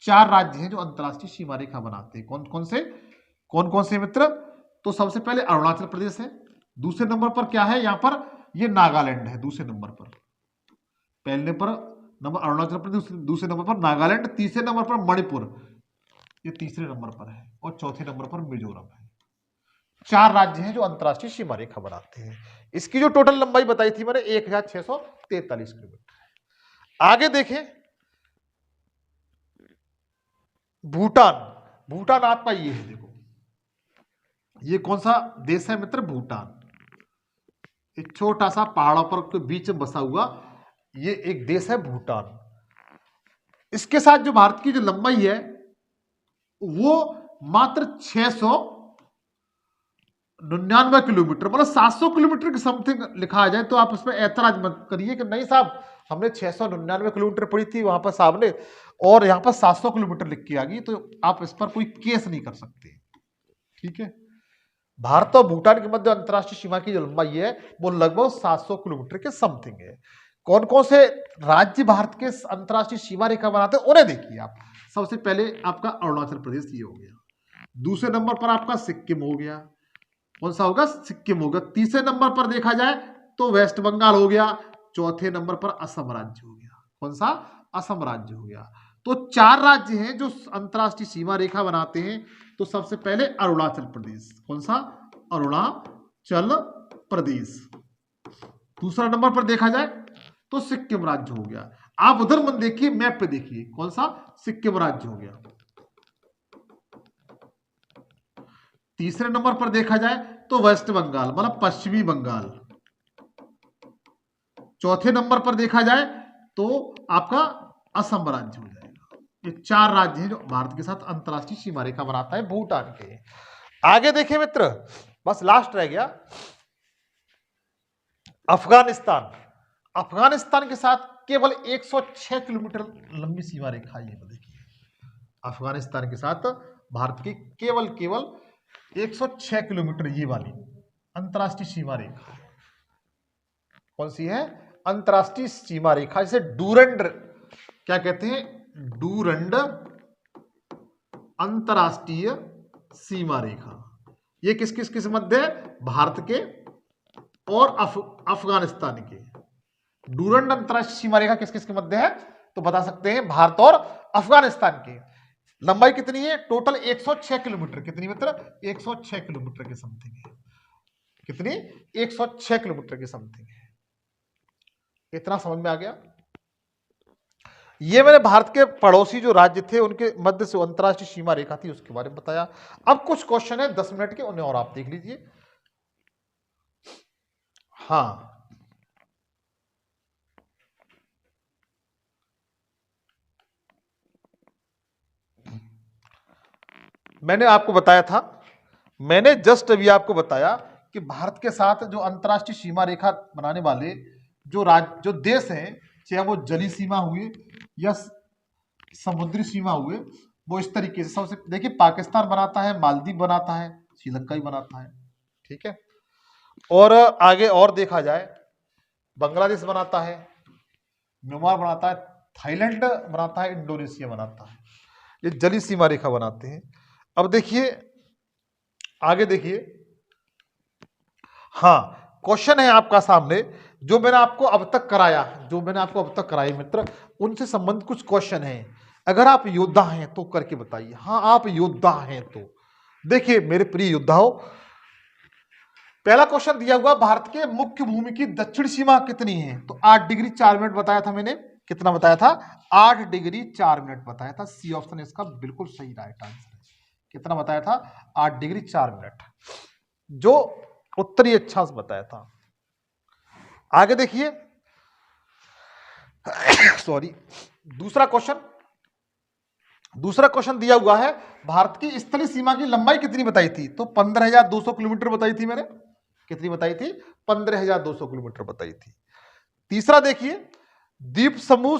4 राज्य हैं जो अंतरराष्ट्रीय सीमा रेखा बनाते हैं। कौन कौन से मित्र? तो सबसे पहले अरुणाचल प्रदेश है, दूसरे नंबर पर क्या है यहाँ पर? ये नागालैंड है दूसरे नंबर पर। पहले पर नंबर अरुणाचल प्रदेश, दूसरे नंबर पर नागालैंड, तीसरे नंबर पर मणिपुर, ये तीसरे नंबर पर है, और चौथे नंबर पर मिजोरम है। 4 राज्य हैं जो अंतरराष्ट्रीय सीमा रेखा बनाते हैं। इसकी जो टोटल लंबाई बताई थी मैंने 1643 किलोमीटर है। आगे देखें भूटान आपका ये है। देखो, ये कौन सा देश है मित्र? भूटान। एक छोटा सा पहाड़ों पर के बीच में बसा हुआ ये एक देश है भूटान। इसके साथ जो भारत की जो लंबाई है वो मात्र 699 किलोमीटर, मतलब 700 किलोमीटर के समथिंग लिखा आ जाए तो आप उसमें ऐतराज मत करिए कि नहीं साहब हमने 699 किलोमीटर पढ़ी थी वहां पर साहब ने, और यहां पर 700 किलोमीटर लिख के आ गई, तो आप इस पर कोई केस नहीं कर सकते। ठीक है, भारत और भूटान के मध्य अंतरराष्ट्रीय सीमा की जो लंबाई है वो लगभग 700 किलोमीटर के समथिंग है। कौन कौन से राज्य भारत के अंतरराष्ट्रीय सीमा रेखा बनाते हैं उन्हें देखिए आप। सबसे पहले आपका अरुणाचल प्रदेश ये हो गया, दूसरे नंबर पर आपका सिक्किम हो गया। कौन सा होगा? सिक्किम होगा। तीसरे नंबर पर देखा जाए तो वेस्ट बंगाल हो गया, चौथे नंबर पर असम राज्य हो गया। कौन सा? असम राज्य हो गया। तो 4 राज्य हैं जो अंतरराष्ट्रीय सीमा रेखा बनाते हैं। तो सबसे पहले अरुणाचल प्रदेश। कौन सा? अरुणाचल प्रदेश। दूसरा नंबर पर देखा जाए तो सिक्किम राज्य हो गया। आप उधर मत देखिए, मैप पे देखिए, कौन सा? सिक्किम राज्य हो गया। तीसरे नंबर पर देखा जाए तो वेस्ट बंगाल, मतलब पश्चिमी बंगाल। चौथे नंबर पर देखा जाए तो आपका असम राज्य हो जाएगा। ये 4 राज्य हैं जो भारत के साथ अंतरराष्ट्रीय सीमा रेखा बनाता है भूटान के। आगे देखें मित्र, बस लास्ट रह गया अफगानिस्तान। अफगानिस्तान के साथ केवल 106 किलोमीटर लंबी सीमा रेखा है। ये देखिए, अफगानिस्तान के साथ भारत की केवल 106 किलोमीटर ये वाली अंतरराष्ट्रीय सीमा रेखा। कौन सी है? अंतरराष्ट्रीय सीमा रेखा, जिसे डूरंड क्या कहते हैं? डूरंड अंतरराष्ट्रीय सीमा रेखा। ये किस किस किस मध्य है? भारत के और अफगानिस्तान के। डूरंड अंतरराष्ट्रीय सीमा रेखा किस किस के मध्य है? तो बता सकते हैं भारत और अफगानिस्तान के। लंबाई कितनी है? Total 106 kilometre. कितनी मित्र? 106 किलोमीटर के समथिंग है। कितनी? 106 किलोमीटर के समथिंग है। इतना समझ में आ गया? ये मैंने भारत के पड़ोसी जो राज्य थे उनके मध्य से अंतरराष्ट्रीय सीमा रेखा थी उसके बारे में बताया। अब कुछ क्वेश्चन है 10 मिनट के, उन्हें और आप देख लीजिए। हाँ, मैंने आपको बताया था, मैंने जस्ट अभी आपको बताया कि भारत के साथ जो अंतरराष्ट्रीय सीमा रेखा बनाने वाले जो देश हैं, चाहे वो जलीय सीमा हुई या समुद्री सीमा हुए, वो इस तरीके से सबसे देखिए पाकिस्तान बनाता है, मालदीव बनाता है, श्रीलंका ही बनाता है। ठीक है, और आगे और देखा जाए बांग्लादेश बनाता है, म्यांमार बनाता है, थाईलैंड बनाता है, इंडोनेशिया बनाता है। ये जलीय सीमा रेखा बनाते हैं। अब देखिए आगे देखिए, हाँ क्वेश्चन है आपका सामने जो मैंने आपको अब तक कराया मित्र, उनसे संबंधित कुछ क्वेश्चन है। अगर आप योद्धा हैं तो करके बताइए। हाँ, आप योद्धा हैं तो देखिए मेरे प्रिय योद्धाओं, पहला क्वेश्चन दिया हुआ भारत के मुख्य भूमि की दक्षिण सीमा कितनी है? तो 8 डिग्री 4 मिनट बताया था मैंने। कितना बताया था? 8 डिग्री 4 मिनट बताया था। सी ऑप्शन इसका बिल्कुल सही राइट आंसर है। कितना बताया था? 8 डिग्री 4 मिनट, जो उत्तरी अक्षांश बताया था। आगे देखिए सॉरी, दूसरा क्वेश्चन, दूसरा क्वेश्चन दिया हुआ है, भारत की स्थलीय सीमा की लंबाई कितनी बताई थी? तो 15,200 किलोमीटर बताई थी मैंने। कितनी बताई थी? 15,200 किलोमीटर बताई थी। तीसरा देखिए, द्वीप समूह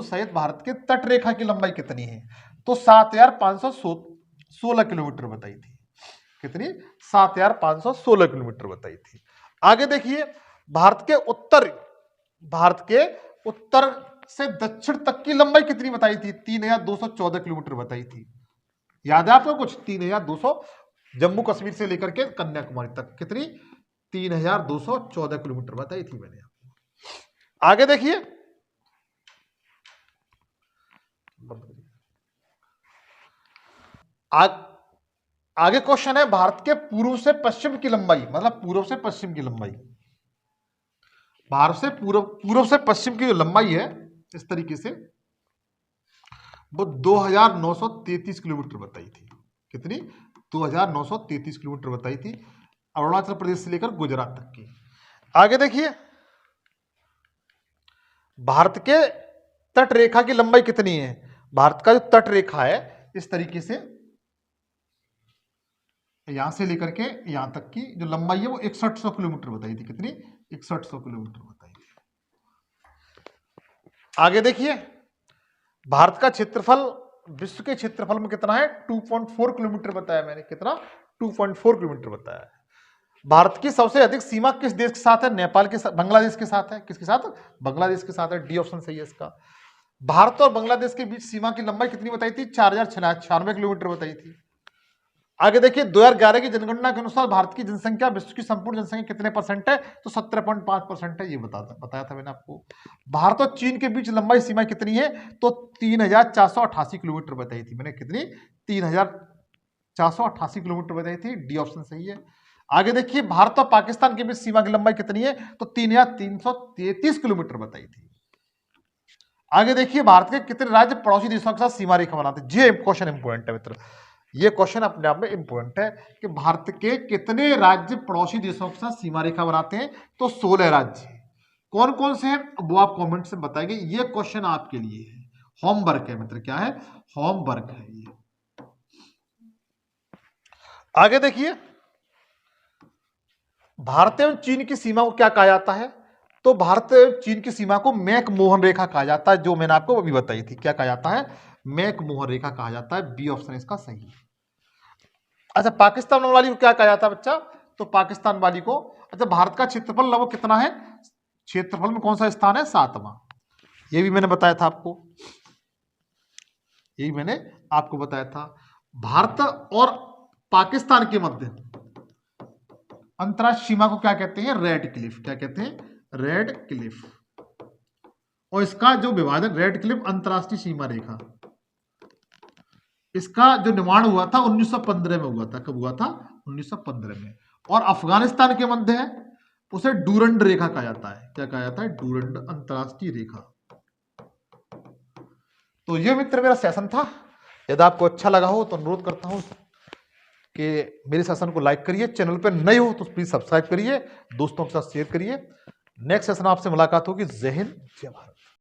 सहित भारत के तट रेखा की लंबाई कितनी है? तो 7,516 किलोमीटर बताई थी। कितनी? 7,516 किलोमीटर बताई थी। आगे देखिए, भारत के उत्तर से दक्षिण तक की लंबाई कितनी बताई थी? 3,214 किलोमीटर बताई थी। याद है आपको कुछ? 3,200, जम्मू कश्मीर से लेकर के कन्याकुमारी तक कितनी? 3,214 किलोमीटर बताई थी मैंने आपको। आगे देखिए, आगे क्वेश्चन है, भारत के पूर्व से पश्चिम की लंबाई, मतलब पूर्व से पश्चिम की लंबाई, भारत से पूर्व से पश्चिम की जो लंबाई है इस तरीके से, वो 2,933 किलोमीटर बताई थी। कितनी? 2,933 किलोमीटर बताई थी, अरुणाचल प्रदेश से लेकर गुजरात तक की। आगे देखिए, भारत के तट रेखा की लंबाई कितनी है? भारत का जो तट रेखा है इस तरीके से, यहां से लेकर के यहां तक की जो लंबाई है वो 6100 किलोमीटर बताई थी। कितनी? 6100 किलोमीटर बताई थी। आगे देखिए, भारत का क्षेत्रफल विश्व के क्षेत्रफल में कितना है? 2.4 किलोमीटर बताया मैंने। कितना? 2.4 किलोमीटर बताया है। भारत की सबसे अधिक सीमा किस देश के साथ है? नेपाल के साथ, बांग्लादेश के साथ है। किसके साथ? बांग्लादेश के साथ है। डी ऑप्शन सही है इसका। भारत और बांग्लादेश के बीच सीमा की लंबाई कितनी बताई थी? 4,096 किलोमीटर बताई थी। आगे देखिए, 2011 की जनगणना के अनुसार भारत की जनसंख्या विश्व की संपूर्ण जनसंख्या कितने परसेंट है? तो 17.5% है। ये बताया था मैंने आपको। भारत और चीन के बीच लंबाई सीमा कितनी है? तो 3,488 किलोमीटर बताई थी मैंने। कितनी? 3,488 किलोमीटर बताई थी। डी ऑप्शन सही है। आगे देखिए, भारत और पाकिस्तान के बीच सीमा की लंबाई कितनी है? तो 3,333 किलोमीटर बताई थी। आगे देखिए, भारत के कितने राज्य पड़ोसी देशों के साथ सीमा रेखा बनाते हैं? ये क्वेश्चन इंपॉर्टेंट है मित्र। ये क्वेश्चन अपने आप में इंपॉर्टेंट है कि भारत के कितने राज्य पड़ोसी देशों के साथ सीमा रेखा बनाते हैं? तो 16 राज्य। कौन कौन से हैं वो आप कमेंट से बताएंगे। ये क्वेश्चन आपके लिए है, होमवर्क है मित्र। क्या है? होमवर्क है ये। आगे देखिए, भारत एवं चीन की सीमा को क्या कहा जाता है? तो भारत एवं चीन की सीमा को मैक मोहन रेखा कहा जाता है, जो मैंने आपको अभी बताई थी। क्या कहा जाता है? मैक मोहन रेखा कहा जाता है। बी ऑप्शन इसका सही है। अच्छा, पाकिस्तान वाली को क्या कहा जाता है बच्चा? तो पाकिस्तान वाली को, अच्छा, भारत का क्षेत्रफल लगभग कितना है? क्षेत्रफल में कौन सा स्थान है? 7वां। ये भी मैंने बताया था आपको। यही मैंने आपको बताया था। भारत और पाकिस्तान के मध्य अंतरराष्ट्रीय सीमा को क्या कहते हैं? Red Cliff. क्या कहते हैं? Red Cliff. और इसका जो विभाजन, रेड क्लिफ अंतरराष्ट्रीय सीमा रेखा, इसका जो निर्माण हुआ था 1915 में हुआ था। कब हुआ था? 1915 में। और अफगानिस्तान के मध्य है, उसे डूरंड रेखा कहा जाता है। क्या कहा जाता है? डूरंड अंतरराष्ट्रीय रेखा। तो ये मित्र मेरा सेशन था। यदि आपको अच्छा लगा हो तो अनुरोध करता हूं कि मेरे सेशन को लाइक करिए। चैनल पर नए हो तो प्लीज सब्सक्राइब करिए, दोस्तों के साथ शेयर करिए। नेक्स्ट सेशन आपसे मुलाकात होगी। जय हिंद, जय भारत।